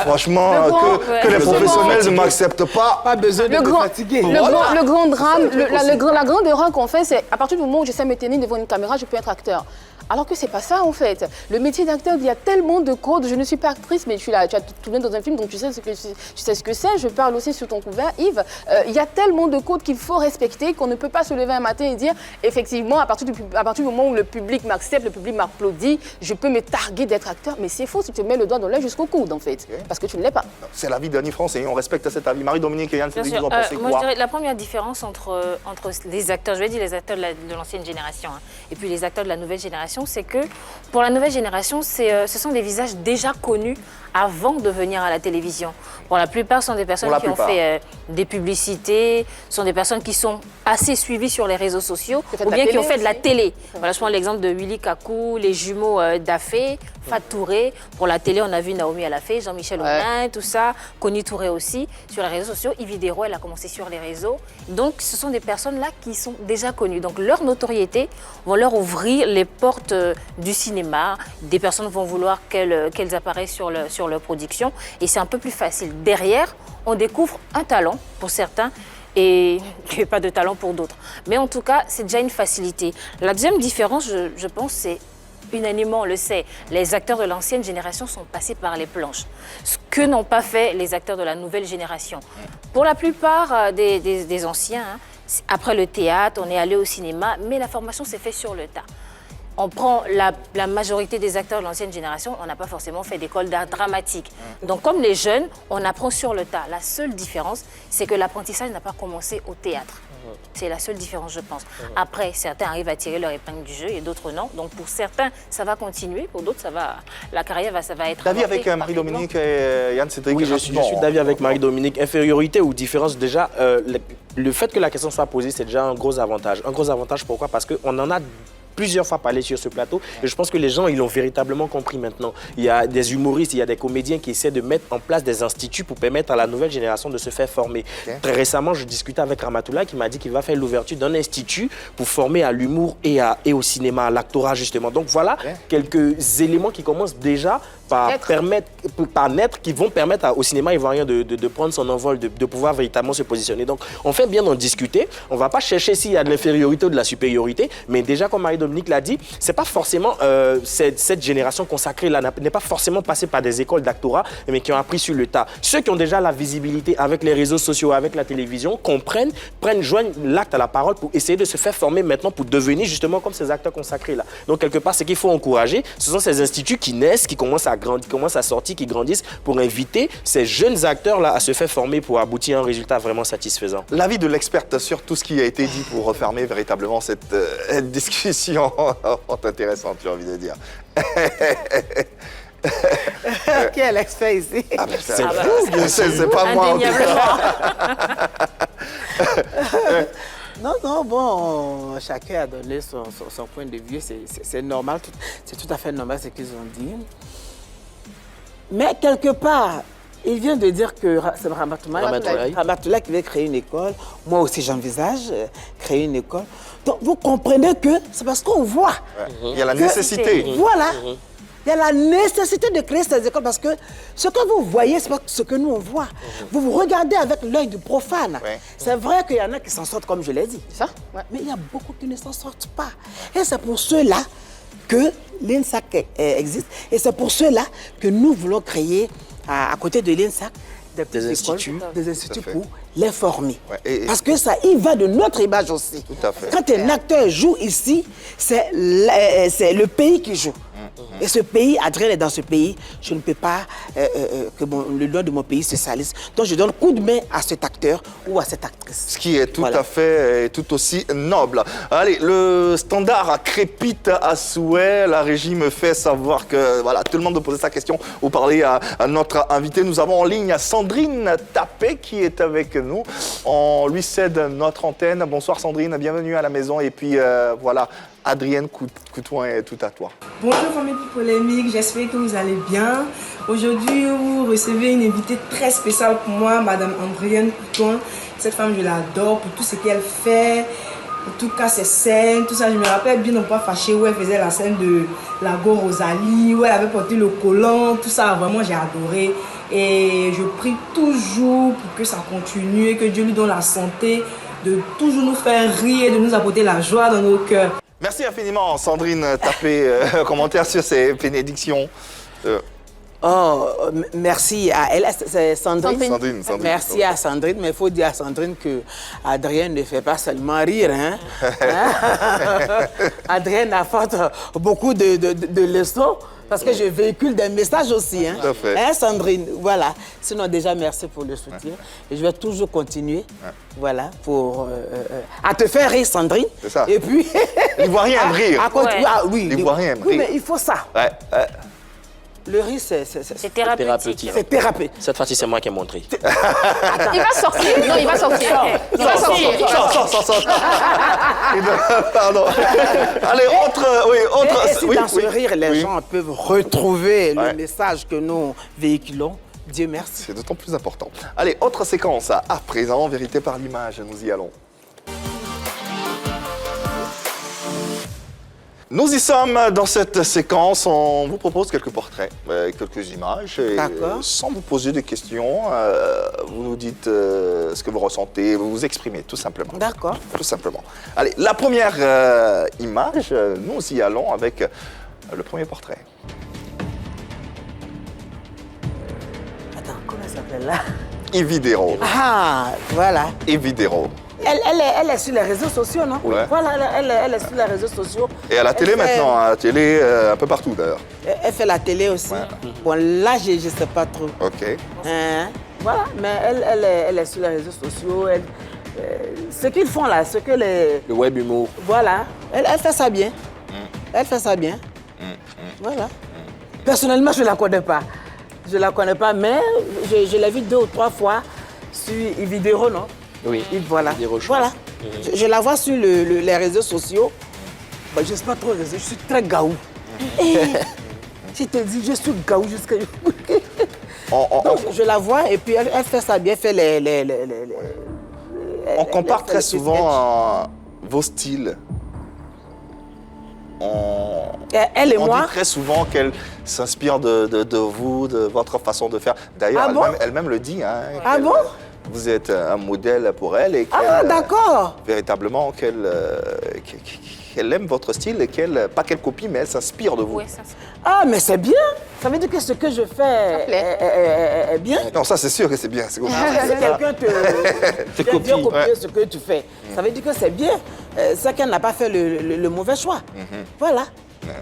Speaker 1: franchement, que les professionnels ne m'acceptent pas.
Speaker 5: Pas besoin de me fatiguer.
Speaker 2: Le grand drame, la grande erreur qu'on fait, c'est à partir du moment où je sais me tenir devant une caméra, je peux être acteur. Alors que c'est pas ça en fait. Le métier d'acteur, il y a tellement de codes. Je ne suis pas actrice, mais tu as tourné dans un film, donc tu sais ce que c'est. Je parle aussi sur ton couvert, Yves. Il y a tellement de codes qu'il faut respecter qu'on ne peut pas se lever un matin et dire effectivement, à partir du moment où le public m'accepte, le public m'applaudit, je peux me targuer d'être acteur. Mais c'est faux si tu mets le doigt dans l'œil jusqu'au coude en fait, parce que tu ne l'es pas.
Speaker 1: C'est l'avis d'Annie France et on respecte cet avis. Marie-Dominique et Yann, vous en pensez quoi?
Speaker 3: Moi, je dirais la première différence entre les acteurs, je vais dire les acteurs de l'ancienne génération et puis les acteurs de la nouvelle génération, c'est que pour la nouvelle génération, ce sont des visages déjà connus avant de venir à la télévision. Pour la plupart, ce sont des personnes qui ont fait des publicités, sont des personnes qui sont assez suivies sur les réseaux sociaux ou bien qui ont fait de la télé. Voilà, je prends l'exemple de Willy Kakou, les jumeaux Dafé, Fat Touré. Pour la télé, on a vu Naomi Alafé, Jean-Michel Aunain, tout ça. Connie Touré aussi. Sur les réseaux sociaux, Yves Dero, elle a commencé sur les réseaux. Donc, ce sont des personnes-là qui sont déjà connues. Donc, leur notoriété va leur ouvrir les portes du cinéma. Des personnes vont vouloir qu'elles apparaissent sur leur production. Et c'est un peu plus facile. Derrière, on découvre un talent pour certains et pas de talent pour d'autres. Mais en tout cas, c'est déjà une facilité. La deuxième différence, je pense, c'est unanimement, on le sait, les acteurs de l'ancienne génération sont passés par les planches. Ce que n'ont pas fait les acteurs de la nouvelle génération. Pour la plupart des anciens, après le théâtre, on est allé au cinéma, mais la formation s'est faite sur le tas. On prend la majorité des acteurs de l'ancienne génération, on n'a pas forcément fait d'école d'art dramatique. Donc comme les jeunes, on apprend sur le tas. La seule différence, c'est que l'apprentissage n'a pas commencé au théâtre. C'est la seule différence, je pense. Après, certains arrivent à tirer leur épingle du jeu et d'autres non. Donc pour certains, ça va continuer. Pour d'autres, la carrière va être...
Speaker 1: D'avis avec Marie-Dominique et Yann Cédric?
Speaker 4: Oui, je suis d'avis avec Marie-Dominique. Infériorité ou différence, déjà, le fait que la question soit posée, c'est déjà un gros avantage. Un gros avantage, pourquoi? Parce qu'on en a plusieurs fois parlé sur ce plateau et je pense que les gens, ils l'ont véritablement compris maintenant. Il y a des humoristes, il y a des comédiens qui essaient de mettre en place des instituts pour permettre à la nouvelle génération de se faire former. Très récemment, je discutais avec Ramatoula qui m'a dit qu'il va faire l'ouverture d'un institut pour former à l'humour et au cinéma, à l'actorat justement. Donc voilà quelques éléments qui commencent déjà par naître, qui vont permettre au cinéma ivoirien de prendre son envol, de pouvoir véritablement se positionner. Donc on fait bien d'en discuter. On ne va pas chercher s'il y a de l'infériorité ou de la supériorité, mais déjà comme Marie-Dominique l'a dit, c'est pas forcément cette génération consacrée-là n'est pas forcément passée par des écoles d'actorat, mais qui ont appris sur le tas. Ceux qui ont déjà la visibilité avec les réseaux sociaux, avec la télévision, joignent l'acte à la parole pour essayer de se faire former maintenant pour devenir justement comme ces acteurs consacrés-là. Donc quelque part, ce qu'il faut encourager, ce sont ces instituts qui naissent, qui commencent à sortir, qui grandissent pour inviter ces jeunes acteurs-là à se faire former pour aboutir à un résultat vraiment satisfaisant.
Speaker 1: L'avis de l'experte sur tout ce qui a été dit pour refermer véritablement cette discussion intéressante, j'ai envie de dire.
Speaker 5: Qui est l'expert ici?
Speaker 1: C'est pas moi en tout cas.
Speaker 5: Non, bon, chacun a donné son point de vue, c'est normal, c'est tout à fait normal ce qu'ils ont dit. Mais quelque part, Il vient de dire que c'est
Speaker 2: Ramatoulaye.
Speaker 5: Ramatoulaye qui veut créer une école. Moi aussi, j'envisage créer une école. Donc, vous comprenez que c'est parce qu'on voit.
Speaker 1: Il y a la nécessité.
Speaker 5: Voilà. Il y a la nécessité de créer ces écoles parce que ce que vous voyez, c'est pas ce que nous, on voit. Vous regardez avec l'œil du profane.
Speaker 1: Ouais.
Speaker 5: C'est vrai qu'il y en a qui s'en sortent, comme je l'ai dit.
Speaker 2: C'est ça? Ouais.
Speaker 5: Mais il y a beaucoup qui ne s'en sortent pas. Et c'est pour cela que l'INSAC existe. Et c'est pour cela que nous voulons créer, à côté de l'INSAC, des
Speaker 4: instituts.
Speaker 5: des instituts
Speaker 1: Tout à fait.
Speaker 5: pour les former.
Speaker 1: Ouais, et-
Speaker 5: Parce que ça y va de notre image aussi.
Speaker 1: Tout à fait.
Speaker 5: Quand un acteur joue ici, c'est le pays qui joue. Et ce pays, Adrien est dans ce pays, je ne peux pas que le nom de mon pays se salisse. Donc je donne coup de main à cet acteur ou à cette actrice.
Speaker 1: Ce qui est tout
Speaker 5: Voilà.
Speaker 1: à fait et tout aussi noble. Allez, le standard crépite à souhait. La régie me fait savoir que voilà, tout le monde me posait sa question ou parler à notre invité. Nous avons en ligne Sandrine Tapé qui est avec nous. On lui cède notre antenne. Bonsoir Sandrine, bienvenue à la maison. Et puis voilà, Adrienne Coutouin est tout à toi.
Speaker 8: Bonjour famille polémique, j'espère que vous allez bien. Aujourd'hui, vous recevez une invitée très spéciale pour moi, Madame Adrienne Coutouin. Cette femme, je l'adore pour tout ce qu'elle fait, en tout cas ses scènes, tout ça. Je me rappelle bien, non pas fâché, où elle faisait la scène de la Go Rosalie, où elle avait porté le collant, tout ça, vraiment j'ai adoré. Et je prie toujours pour que ça continue et que Dieu lui donne la santé de toujours nous faire rire et de nous apporter la joie dans nos cœurs.
Speaker 1: Merci infiniment Sandrine Tapé. Commentaire sur ces bénédictions.
Speaker 5: Merci à elle, c'est Sandrine.
Speaker 1: Sandrine.
Speaker 5: Merci à Sandrine, mais il faut dire à Sandrine que Adrien ne fait pas seulement rire. Hein? Adrien apporte beaucoup de leçons parce que je véhicule des messages aussi. Hein?
Speaker 1: Tout à fait.
Speaker 5: Hein, Sandrine, voilà. Sinon, déjà, merci pour le soutien. Et je vais toujours continuer, voilà, pour à te faire rire, Sandrine.
Speaker 1: C'est ça.
Speaker 5: Et puis...
Speaker 1: L'Ivoirien aime rire.
Speaker 5: continuer.
Speaker 3: Ouais.
Speaker 5: Ah, oui,
Speaker 1: L'Ivoirien aime
Speaker 5: oui,
Speaker 1: rire.
Speaker 5: mais il faut ça.
Speaker 1: Ouais,
Speaker 5: Le rire, c'est
Speaker 3: thérapeutique.
Speaker 5: c'est thérapeutique.
Speaker 4: Cette fois-ci, c'est moi qui ai montré.
Speaker 2: Il va sortir. Non, il va sortir. Il va sortir.
Speaker 1: Sors. Pardon. Allez, autre.
Speaker 5: Et si dans ce rire, les
Speaker 1: Oui.
Speaker 5: gens peuvent retrouver
Speaker 1: Ouais.
Speaker 5: le message que nous véhiculons, Dieu merci.
Speaker 1: C'est d'autant plus important. Allez, autre séquence à présent, vérité par l'image, nous y allons. Nous y sommes dans cette séquence, on vous propose quelques portraits, quelques images, et
Speaker 5: D'accord.
Speaker 1: sans vous poser de questions, vous nous dites ce que vous ressentez, vous vous exprimez tout simplement.
Speaker 5: D'accord.
Speaker 1: Tout simplement. Allez, la première image, nous y allons avec le premier portrait.
Speaker 5: Attends, comment elle s'appelle là?
Speaker 1: Evidero.
Speaker 5: Ah, voilà.
Speaker 1: Evidero.
Speaker 5: Elle est sur les réseaux sociaux, non?
Speaker 1: Ouais.
Speaker 5: Voilà, elle est sur les réseaux sociaux.
Speaker 1: Et à la télé
Speaker 5: Elle fait-
Speaker 1: maintenant, à la télé un peu partout d'ailleurs.
Speaker 5: Elle fait la télé aussi. Bon, là, je ne sais pas trop.
Speaker 1: Ok.
Speaker 5: Hein? Voilà, mais elle est sur les réseaux sociaux. Ce qu'ils font là, ce que les...
Speaker 4: Le web humour.
Speaker 5: Voilà, elle fait ça bien. Elle fait ça bien. Voilà. Personnellement, je ne la connais pas. Je ne la connais pas, mais je l'ai vue 2 ou 3 fois sur Evidero, non?
Speaker 4: Oui.
Speaker 5: Et voilà.
Speaker 4: Evidero, je
Speaker 5: Voilà. Je la vois sur les réseaux sociaux. Bah, je ne suis pas trop réseau, je suis très gaou. Et je te dis, je suis gaou jusqu'à... Donc, je la vois et puis elle fait ça bien, elle fait
Speaker 1: On compare
Speaker 5: fait
Speaker 1: très
Speaker 5: le sketch.
Speaker 1: souvent vos styles.
Speaker 5: Elle et
Speaker 1: On
Speaker 5: moi,
Speaker 1: dit très souvent qu'elle s'inspire de vous, de votre façon de faire. D'ailleurs,
Speaker 5: Ah bon?
Speaker 1: elle-même le dit. Hein,
Speaker 5: Ah
Speaker 1: qu'elle,
Speaker 5: bon?
Speaker 1: Vous êtes un modèle pour elle et qu'elle,
Speaker 5: ah d'accord.
Speaker 1: véritablement qu'elle aime votre style et qu'elle, pas qu'elle copie, mais elle s'inspire de vous.
Speaker 3: Ouais, ça, c'est-
Speaker 5: Ah, mais c'est bien. Ça veut dire que ce que je fais
Speaker 2: plaît.
Speaker 5: est bien.
Speaker 1: Non, ça c'est sûr que c'est bien. C'est comme ça.
Speaker 5: Si quelqu'un te
Speaker 4: copie.
Speaker 5: vient copier
Speaker 1: Ouais.
Speaker 5: ce que tu fais, ça veut dire que c'est bien. C'est qu'elle n'a pas fait le mauvais choix. Voilà.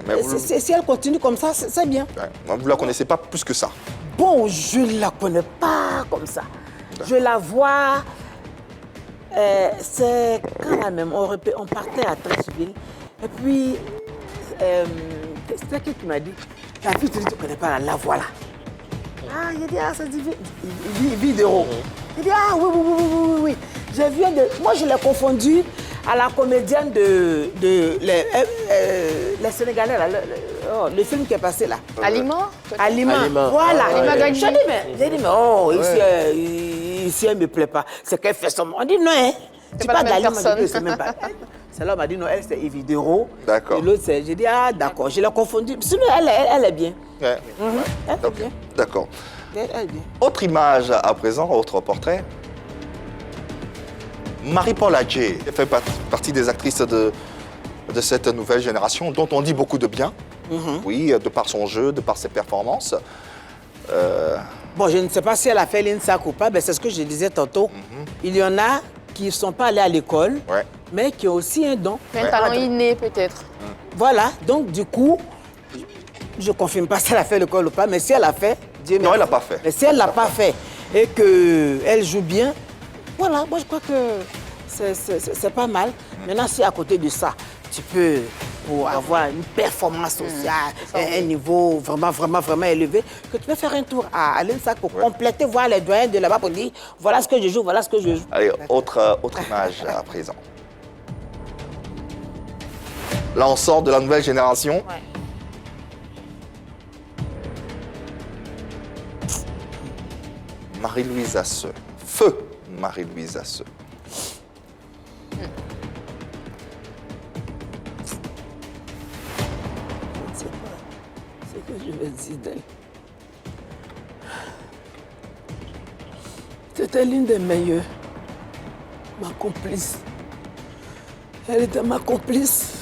Speaker 1: Mais vous,
Speaker 5: Si elle continue comme ça, c'est bien.
Speaker 1: ouais, vous la connaissez pas plus que ça.
Speaker 5: Bon, je ne la connais pas comme ça. Je la vois. C'est quand là même, on partait à Trècheville. Et puis, c'est qui m'a dit, la fille, tu ne connais pas, la voilà. Ah, il dit, ah, ça dit Vidéo. Il dit, ah, oui. Je viens de. Moi, je l'ai confondu à la comédienne de les Sénégalais, là, le film qui est passé là.
Speaker 2: Aliment
Speaker 5: Aliment. Voilà.
Speaker 2: Aliment Gagné.
Speaker 5: J'ai dit, mais oh, ici, elle ne me plaît pas. C'est qu'elle fait son... On dit, non, hein. Tu
Speaker 2: pas la
Speaker 5: parles
Speaker 2: même
Speaker 5: d'Aliment,
Speaker 2: personne.
Speaker 5: c'est même pas... Celle-là m'a dit, non, elle, c'est Evidero.
Speaker 1: D'accord.
Speaker 5: Et l'autre, c'est... J'ai dit, ah, d'accord, je l'ai confondu. Sinon, elle est bien.
Speaker 1: Ouais.
Speaker 5: Elle est bien.
Speaker 1: D'accord.
Speaker 5: Elle est bien.
Speaker 1: Autre image à présent, autre portrait. Marie-Paul Adjé fait partie des actrices de cette nouvelle génération, dont on dit beaucoup de bien. Oui, de par son jeu, de par ses performances.
Speaker 5: Bon, je ne sais pas si elle a fait l'INSAC ou pas, mais c'est ce que je disais tantôt. Il y en a qui ne sont pas allés à l'école,
Speaker 1: Ouais.
Speaker 5: mais qui ont aussi un don.
Speaker 2: Un talent inné, peut-être.
Speaker 5: Voilà, donc du coup, je ne confirme pas si elle a fait l'école ou pas, mais si elle a fait, Dieu merci.
Speaker 1: Non, elle l'a pas fait.
Speaker 5: Mais si elle ne l'a pas fait et qu'elle joue bien, voilà, moi je crois que c'est pas mal. Maintenant, si à côté de ça, tu peux, pour avoir une performance sociale, un niveau vraiment élevé, que tu peux faire un tour à l'INSAC pour compléter, voir les doyens de là-bas pour dire, voilà ce que je joue, voilà ce que je joue.
Speaker 1: Allez, autre image à présent. Là, on sort de la nouvelle génération.
Speaker 3: Ouais.
Speaker 1: Marie-Louise Asseux. Feu Marie-Louise Asseux.
Speaker 5: Je ne sais pas ce que je vais dire d'elle. C'était l'une des meilleures, ma complice. Elle était ma complice.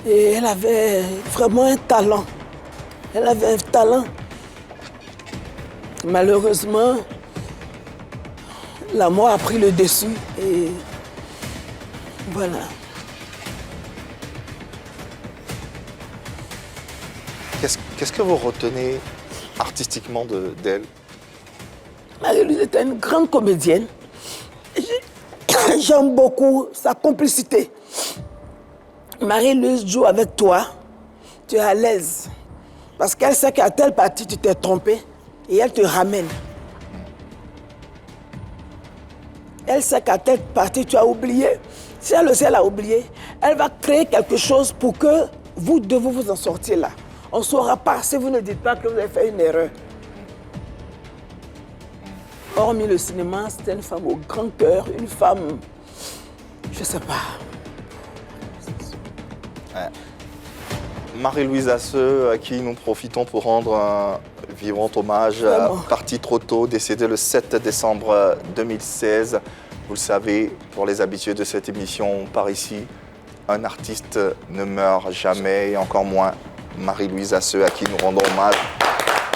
Speaker 5: Et elle avait vraiment un talent. Elle avait un talent. Malheureusement, la mort a pris le dessus et voilà.
Speaker 1: Qu'est-ce que vous retenez artistiquement d'elle?
Speaker 5: Marie-Louise était une grande comédienne. J'aime beaucoup sa complicité. Marie-Louise joue avec toi, tu es à l'aise. Parce qu'elle sait qu'à telle partie, tu t'es trompé et elle te ramène. Elle sait qu'à telle partie, tu as oublié. Si elle le sait, elle a oublié, elle va créer quelque chose pour que vous devez vous en sortir là. On ne saura pas si vous ne dites pas que vous avez fait une erreur. Hormis le cinéma, c'était une femme au grand cœur, une femme, je ne sais pas.
Speaker 1: Ouais. Marie-Louise Asseux, à qui nous profitons pour rendre un vibrant hommage, partie trop tôt, décédée le 7 décembre 2016. Vous le savez, pour les habitués de cette émission par ici, un artiste ne meurt jamais, et encore moins Marie-Louise Asseux, à qui nous rendons hommage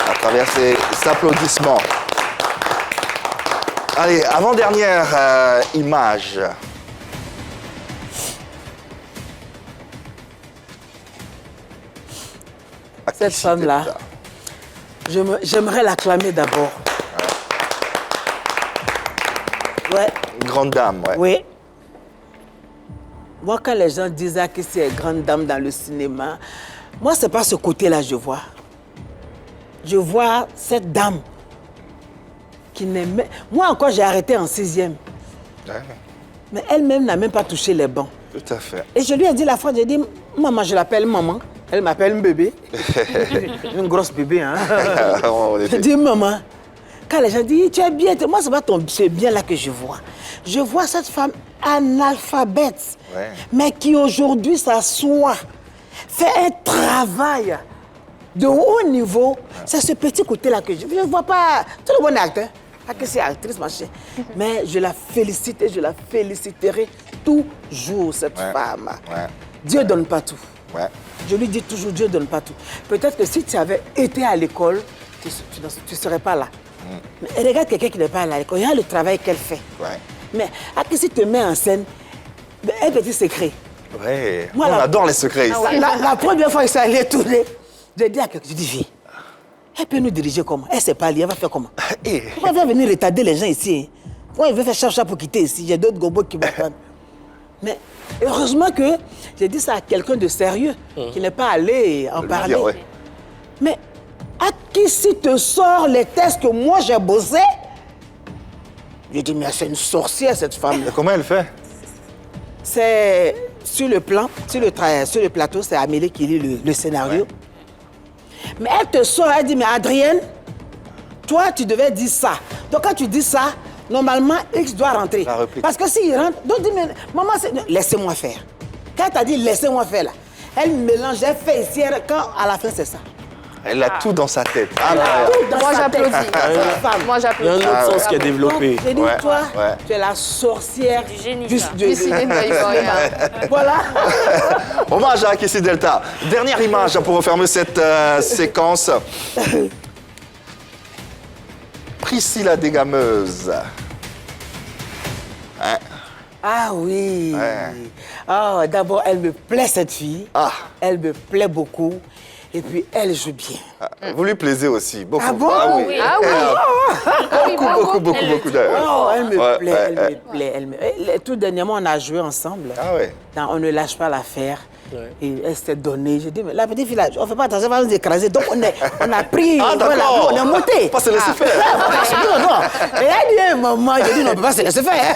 Speaker 1: à travers ces applaudissements. Allez, avant-dernière image.
Speaker 5: Cette femme-là, j'aimerais l'acclamer d'abord. Ouais.
Speaker 1: Grande dame, ouais.
Speaker 5: Oui. Moi, quand les gens disent que c'est grande dame dans le cinéma, moi, c'est pas ce côté-là que je vois. Je vois cette dame qui n'aimait... Moi encore, j'ai arrêté en 6e.
Speaker 1: Ouais.
Speaker 5: Mais elle-même n'a même pas touché les bancs.
Speaker 1: Tout à fait.
Speaker 5: Et je lui ai dit la fois, j'ai dit, maman, je l'appelle maman. Elle m'appelle un bébé. Une grosse bébé, hein. Je dis, maman, quand les gens disent, tu es bien, moi, c'est pas ce bien-là que je vois. Je vois cette femme analphabète,
Speaker 1: Ouais.
Speaker 5: mais qui aujourd'hui s'assoit, fait un travail de haut niveau. C'est ce petit côté-là que je ne vois pas. Tout le monde est acteur. Pas que c'est actrice, machin. Mais je la félicite et je la féliciterai toujours, cette femme.
Speaker 1: Ouais.
Speaker 5: Dieu ne donne pas tout.
Speaker 1: Ouais.
Speaker 5: Je lui dis toujours, Dieu ne donne pas tout. Peut-être que si tu avais été à l'école, tu ne serais pas là. Mais regarde quelqu'un qui n'est pas allé à l'école, il y a le travail qu'elle fait.
Speaker 1: Ouais.
Speaker 5: Mais à qui si tu te mets en scène, un petit secret.
Speaker 1: Ouais.
Speaker 5: Moi,
Speaker 1: On
Speaker 5: la-
Speaker 1: adore les secrets ici.
Speaker 5: La première fois que ça allait tourner, j'ai dit à quelqu'un, je dis, viens, elle peut nous diriger comment? Elle ne sait pas lire, elle va faire comment?
Speaker 1: Eh.
Speaker 5: Pourquoi elle va venir retarder les gens ici? Pourquoi il veut faire chap-chap pour quitter ici? Il y a d'autres gobos qui vont prendre. Mais heureusement que j'ai dit ça à quelqu'un de sérieux, qui n'est pas allé en
Speaker 1: De lui
Speaker 5: parler.
Speaker 1: dire, ouais.
Speaker 5: Mais à qui si te sort les tests que moi j'ai bossé? J'ai dit, mais c'est une sorcière cette femme.
Speaker 1: Et comment elle fait?
Speaker 5: c'est sur le plateau, c'est Amélie qui lit le scénario. Ouais. Mais elle te sort, elle dit, mais Adrienne, toi, tu devais dire ça. Donc, quand tu dis ça, normalement, X doit rentrer. Parce que s'il rentre, donc dis, mais maman, laissez-moi faire. Quand elle t'a dit, laissez-moi faire, là, elle mélange, elle fait ici, quand à la fin, c'est ça.
Speaker 1: Elle a tout dans sa tête.
Speaker 2: Moi, j'applaudis. Moi, j'applaudis.
Speaker 4: Il y a un autre sens qui est développé.
Speaker 5: J'ai dit, toi, tu es la sorcière
Speaker 3: du génie.
Speaker 2: Du cinéma ivoirien.
Speaker 5: Voilà.
Speaker 1: Hommage à Kessie Delta. Dernière image pour refermer cette séquence. Priscilla Desgameuse. Hein?
Speaker 5: Ah oui. Oh, d'abord, elle me plaît, cette fille. Elle me plaît beaucoup. Et puis, elle joue bien.
Speaker 1: Vous lui plaisez aussi, beaucoup.
Speaker 5: Ah bon?
Speaker 1: Beaucoup d'ailleurs.
Speaker 5: Oh, elle me plaît. Tout dernièrement, on a joué ensemble.
Speaker 1: Ah ouais.
Speaker 5: Dans On ne lâche pas l'affaire. Ouais. Et elle s'est donnée. J'ai dit, mais la petite fille, on ne fait pas attention, on va nous écraser. Donc, on a pris, voilà, on est monté.
Speaker 1: Pas se laisser faire.
Speaker 5: Non. Et elle dit, maman, j'ai dit, non, on ne peut pas se laisser faire.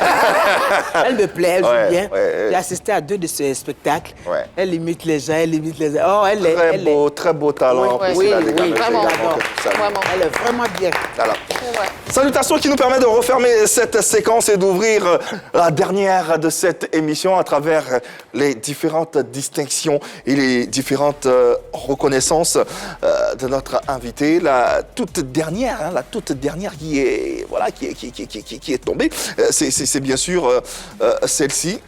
Speaker 5: Elle me plaît, elle joue bien. J'ai assisté à 2 de ses spectacles. Ouais. Elle imite les gens, Oh, elle est...
Speaker 1: Très beau talent.
Speaker 5: Oui, vraiment. Elle est vraiment bien.
Speaker 1: Voilà. Salutations qui nous permet de refermer cette séquence et d'ouvrir la dernière de cette émission à travers les différentes distinctions et les différentes reconnaissances de notre invité. La toute dernière qui est tombée, c'est bien sûr celle-ci,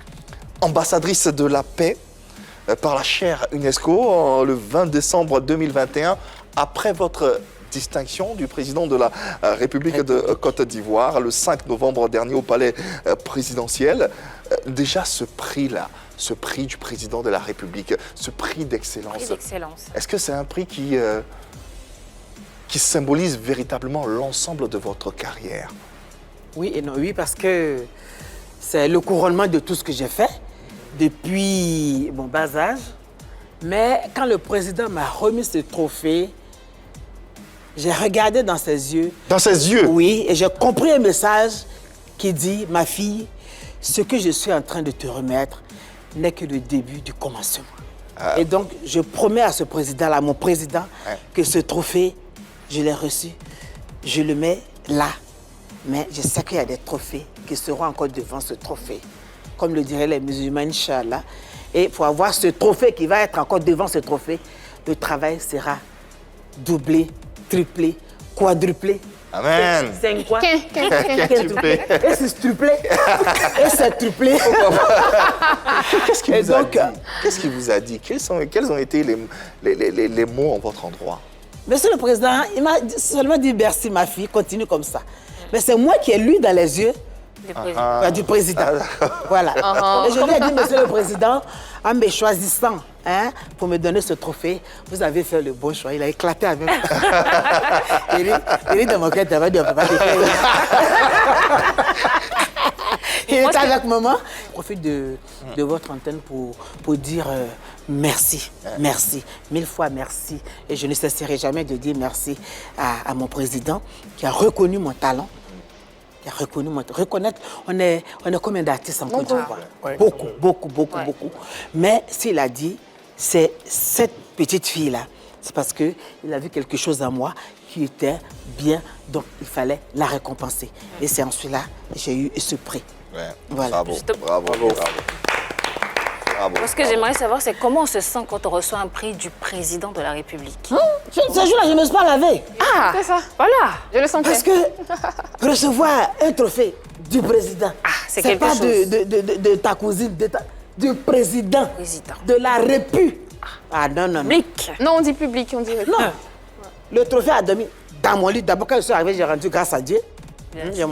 Speaker 1: ambassadrice de la paix par la chaire UNESCO le 20 décembre 2021, après votre distinction du président de la République de Côte d'Ivoire le 5 novembre dernier au palais présidentiel. Déjà ce prix-là, ce prix du président de la République, ce prix d'excellence. Est-ce que c'est un prix qui symbolise véritablement l'ensemble de votre carrière?
Speaker 5: Oui et non, oui, parce que c'est le couronnement de tout ce que j'ai fait depuis mon bas âge. Mais quand le président m'a remis ce trophée, j'ai regardé dans ses yeux. Dans ses yeux? Oui, et j'ai compris un message qui dit, ma fille, ce que je suis en train de te remettre n'est que le début du commencement. Et donc, je promets à ce président-là, mon président, que ce trophée, je l'ai reçu, je le mets là. Mais je sais qu'il y a des trophées qui seront encore devant ce trophée. Comme le diraient les musulmans, Inch'Allah. Et pour avoir ce trophée qui va être encore devant ce trophée, le travail sera doublé, triplé, quadruplé.
Speaker 1: Amen.
Speaker 5: C'est quoi?
Speaker 1: Quintuplé.
Speaker 5: Et c'est triplé. Et c'est triplé.
Speaker 1: Qu'est-ce qu'il vous a dit? Quels ont été les mots en votre endroit?
Speaker 5: Monsieur le Président, il m'a seulement dit merci ma fille, continue comme ça. Mais c'est moi qui ai lu dans les yeux du président. Voilà. Et je lui ai dit, Monsieur le Président, en me choisissant pour me donner ce trophée, vous avez fait le bon choix. Il a éclaté avec moi. Il dit, dans mon cœur, tu vas dire, on ne peut pas te faire. Il était avec maman. Je profite de votre antenne pour dire merci, merci, 1000 fois merci. Et je ne cesserai jamais de dire merci à mon président qui a reconnu mon talent. Qui a reconnu mon talent. Reconnaître, on est combien d'artistes en Côte d'Ivoire? Beaucoup. Mais s'il a dit, c'est cette petite fille-là, c'est parce qu'il a vu quelque chose en moi qui était bien, donc il fallait la récompenser. Et c'est en celui-là que j'ai eu ce prix. Voilà.
Speaker 1: Bravo.
Speaker 3: Moi, ce que j'aimerais savoir, c'est comment on se sent quand on reçoit un prix du président de la République.
Speaker 5: Ce jour-là, je ne me suis pas lavé.
Speaker 2: C'est ça. Voilà. Je le sentais.
Speaker 5: Parce que recevoir un trophée du président, c'est pas de ta cousine, du président de la République. Non.
Speaker 2: Non, on dit public, on dit République.
Speaker 5: Non. Le trophée a dormi dans mon lit. D'abord, quand je suis arrivé, j'ai rendu grâce à Dieu. J'ai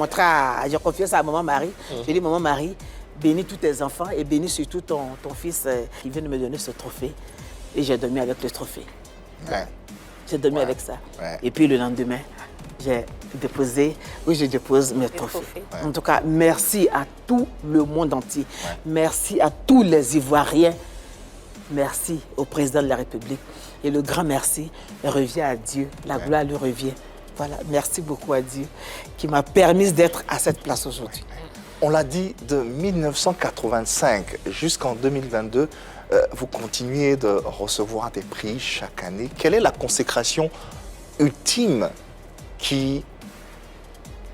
Speaker 5: confié ça à Maman Marie. J'ai dit, Maman Marie, bénis tous tes enfants et bénis surtout ton fils qui vient de me donner ce trophée. Et j'ai dormi avec le trophée. J'ai dormi avec ça. Et puis le lendemain, je dépose mes trophées. En tout cas, merci à tout le monde entier. Merci à tous les Ivoiriens. Merci au président de la République. Et le grand merci revient à Dieu. La gloire lui revient. Voilà, merci beaucoup à Dieu qui m'a permis d'être à cette place aujourd'hui.
Speaker 1: On l'a dit, de 1985 jusqu'en 2022, vous continuez de recevoir des prix chaque année. Quelle est la consécration ultime qui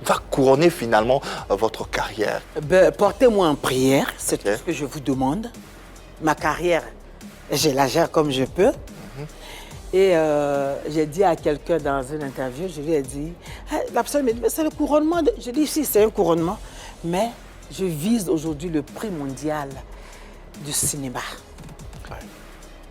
Speaker 1: va couronner finalement votre carrière?
Speaker 5: Ben, portez-moi en prière, c'est tout ce que je vous demande. Ma carrière, je la gère comme je peux. Et j'ai dit à quelqu'un dans une interview, je lui ai dit, la personne me dit, mais c'est le couronnement. Je dis, si, c'est un couronnement, mais je vise aujourd'hui le prix mondial du cinéma.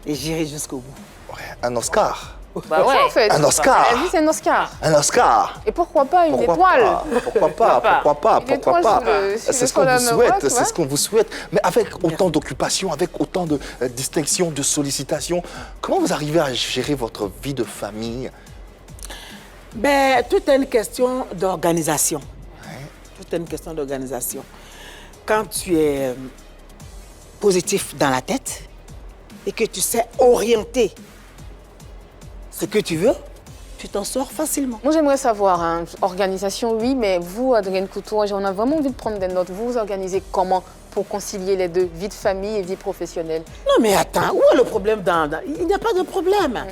Speaker 5: Et j'irai jusqu'au bout.
Speaker 1: Ouais, un Oscar.
Speaker 2: Bah ouais, en fait.
Speaker 1: Un Oscar.
Speaker 2: La vie, c'est un Oscar.
Speaker 1: Un Oscar.
Speaker 2: Et pourquoi pas une
Speaker 1: Pourquoi
Speaker 2: étoile?
Speaker 1: pas? Pourquoi pas? Pourquoi pas?
Speaker 2: Une
Speaker 1: Pourquoi
Speaker 2: étoile
Speaker 1: pas?
Speaker 2: sur le
Speaker 1: C'est ce qu'on vous
Speaker 2: colonne
Speaker 1: souhaite,
Speaker 2: droite,
Speaker 1: c'est
Speaker 2: ouais.
Speaker 1: ce qu'on vous souhaite. Mais avec autant d'occupations, avec autant de distinctions, de sollicitations, comment vous arrivez à gérer votre vie de famille?
Speaker 5: Ben, tout est une question d'organisation. Tout est une question d'organisation. Quand tu es positif dans la tête et que tu sais orienter ce que tu veux, tu t'en sors facilement.
Speaker 2: Moi, j'aimerais savoir, hein, organisation, oui, mais vous, Adrienne Couture, on a vraiment envie de prendre des notes. Vous vous organisez comment pour concilier les deux, vie de famille et vie professionnelle?
Speaker 5: Non, mais attends, où est le problème Il n'y a pas de problème.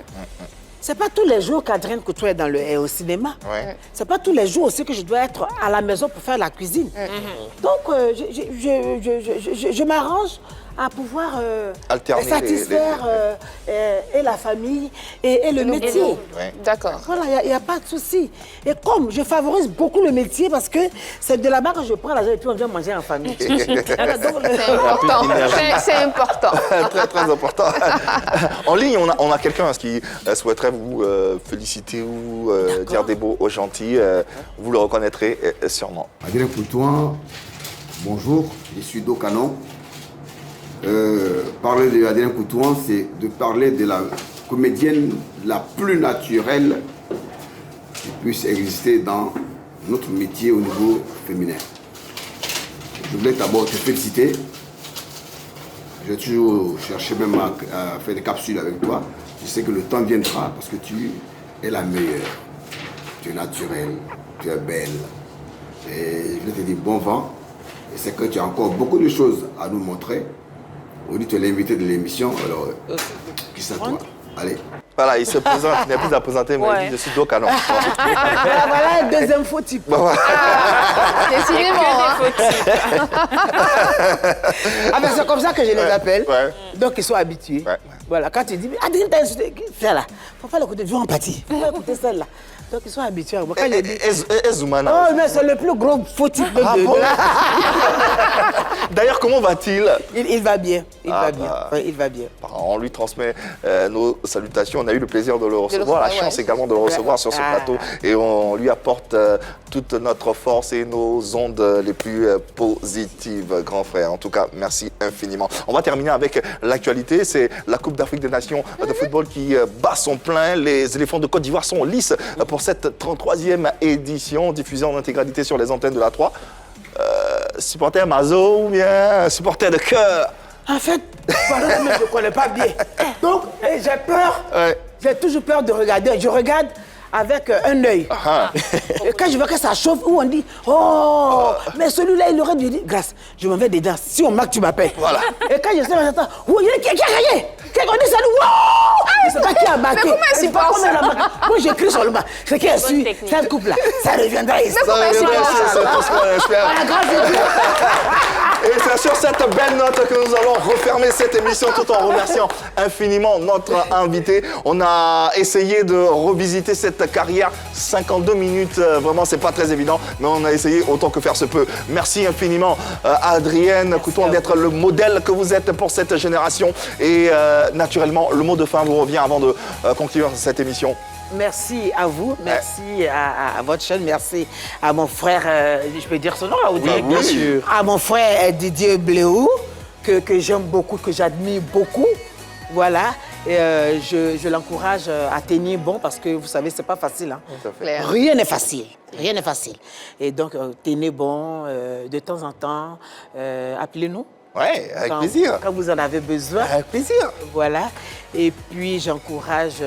Speaker 5: C'est pas tous les jours qu'Adrienne Couture est au cinéma.
Speaker 1: Ouais.
Speaker 5: C'est pas tous les jours aussi que je dois être à la maison pour faire la cuisine. Donc, je m'arrange à pouvoir
Speaker 1: Alterner
Speaker 5: satisfaire et la famille et le métier.
Speaker 1: Ouais.
Speaker 2: D'accord.
Speaker 5: Voilà, il n'y a pas de souci. Et comme je favorise beaucoup le métier parce que c'est de là-bas que je prends l'argent et puis on vient manger en famille. Voilà, donc,
Speaker 2: C'est important. C'est important.
Speaker 1: Très, très important. En ligne, on a quelqu'un qui souhaiterait vous féliciter ou dire des mots aux gentils. Vous le reconnaîtrez sûrement.
Speaker 9: Adrien Coutoin, bonjour, je suis Docanon. Parler de Adrien Coutoin, c'est de parler de la comédienne la plus naturelle qui puisse exister dans notre métier au niveau féminin. Je voulais d'abord te féliciter. J'ai toujours cherché même à faire des capsules avec toi. Je sais que le temps viendra parce que tu es la meilleure. Tu es naturelle, tu es belle. Et je voulais te dire bon vent. Et c'est que tu as encore beaucoup de choses à nous montrer. On dit que tu es l'invité de l'émission, alors qui c'est toi? Allez.
Speaker 1: Voilà, il se présente, il n'est plus à présenter, mais il dit je suis Docanon.
Speaker 5: voilà un deuxième faux type.
Speaker 2: Décidément.
Speaker 5: Ah ben c'est comme ça que je les appelle.
Speaker 1: Ouais.
Speaker 5: Donc ils sont habitués.
Speaker 1: Ouais.
Speaker 5: Voilà, quand tu dis, Adrien, t'as insulté, fais là. Faut pas l'écouter, viens en empathie. Faut écouter celle-là. Donc ils sont habitués. Quand je dis,
Speaker 1: Et Zoumana.
Speaker 5: oh, mais c'est le plus gros faux type de
Speaker 1: D'ailleurs, comment va-t-il?
Speaker 5: il va bien. Il
Speaker 1: Ah
Speaker 5: va
Speaker 1: bah.
Speaker 5: bien. Ouais, il va bien.
Speaker 1: On lui transmet nos salutations. On a eu le plaisir de le recevoir, la chance
Speaker 2: ouais.
Speaker 1: également de le recevoir sur ce
Speaker 5: Ah.
Speaker 1: plateau. Et on lui apporte toute notre force et nos ondes les plus positives, grand frère. En tout cas, merci infiniment. On va terminer avec l'actualité. C'est la Coupe d'Afrique des Nations de football qui bat son plein. Les éléphants de Côte d'Ivoire sont lisses pour cette 33e édition diffusée en intégralité sur les antennes de la 3. Supporter Mazo ou bien supporter de cœur?
Speaker 5: En fait, pardon, mais je ne connais pas bien. Donc, j'ai peur.
Speaker 1: Ouais.
Speaker 5: J'ai toujours peur de regarder. Je regarde avec un œil.
Speaker 1: Ah.
Speaker 5: Et quand je vois que ça chauffe, où on dit, oh, mais celui-là, il aurait dû dire, grâce, je m'en vais dedans. Si on marque, tu m'appelles.
Speaker 1: Voilà.
Speaker 5: Et quand je sais, j'entends, oh, il y a qui a gagné? Qui a gagné, salut, wow! Je ne sais pas qui a marqué.
Speaker 2: Mais comment
Speaker 5: Je sais
Speaker 2: il
Speaker 5: pas
Speaker 2: pense?
Speaker 5: comment il a marqué. Moi, j'écris sur le banc. C'est qui a su
Speaker 3: technique.
Speaker 5: cette coupe-là. Ça reviendra ici.
Speaker 1: Ça reviendra ici, c'est tout ce qu'on espère.
Speaker 5: À la grâce de Dieu.
Speaker 1: Et c'est sur cette belle note que nous allons refermer cette émission tout en remerciant infiniment notre invité. On a essayé de revisiter cette carrière, 52 minutes, vraiment c'est pas très évident, mais on a essayé autant que faire se peut. Merci infiniment à Adrienne Coutoin d'être le modèle que vous êtes pour cette génération. Et naturellement, le mot de fin vous revient avant de conclure cette émission.
Speaker 5: Merci à vous, merci à votre chaîne, merci à mon frère, je peux dire son nom là, ou
Speaker 1: Oui, bien sûr.
Speaker 5: à mon frère Didier Bléou, que j'aime beaucoup, que j'admire beaucoup. Voilà, et je l'encourage à tenir bon parce que vous savez, c'est pas facile. Hein.
Speaker 2: Claire.
Speaker 5: Rien n'est facile, rien n'est facile. Et donc, tenez bon, de temps en temps, appelez-nous.
Speaker 1: Ouais, avec plaisir.
Speaker 5: Quand vous en avez besoin.
Speaker 1: Avec plaisir.
Speaker 5: Voilà. Et puis, j'encourage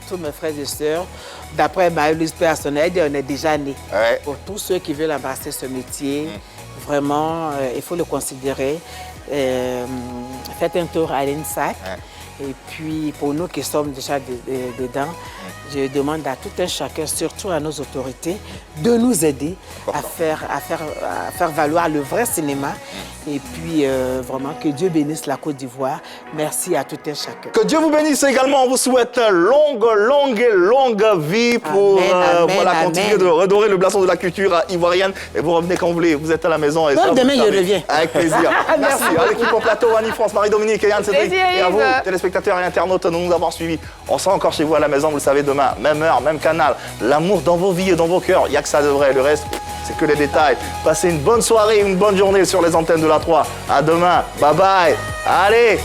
Speaker 5: tous mes frères et sœurs. D'après ma liste personnelle, on est déjà nés.
Speaker 1: Ouais.
Speaker 5: Pour tous ceux qui veulent embrasser ce métier, Vraiment, il faut le considérer. Faites un tour à l'INSAC. Et puis, pour nous qui sommes déjà dedans, je demande à tout un chacun, surtout à nos autorités, de nous aider à faire valoir le vrai cinéma. Et puis, vraiment, que Dieu bénisse la Côte d'Ivoire. Merci à tout un chacun.
Speaker 1: Que Dieu vous bénisse également. On vous souhaite longue vie pour continuer de redorer le blason de la culture ivoirienne. Et vous revenez quand vous voulez. Vous êtes à la maison. Et
Speaker 5: non, demain, je reviens.
Speaker 1: Avec plaisir. Merci à l'équipe au plateau, Annie France, Marie-Dominique et Yann Cédric. Et à vous, téléspectateurs et internautes, de nous avoir suivis. On sera encore chez vous à la maison, vous le savez, demain. Même heure, même canal. L'amour dans vos vies et dans vos cœurs. Il n'y a que ça de vrai. Le reste, c'est que les détails. Passez une bonne soirée, une bonne journée sur les antennes de la 3. À demain. Bye bye. Allez.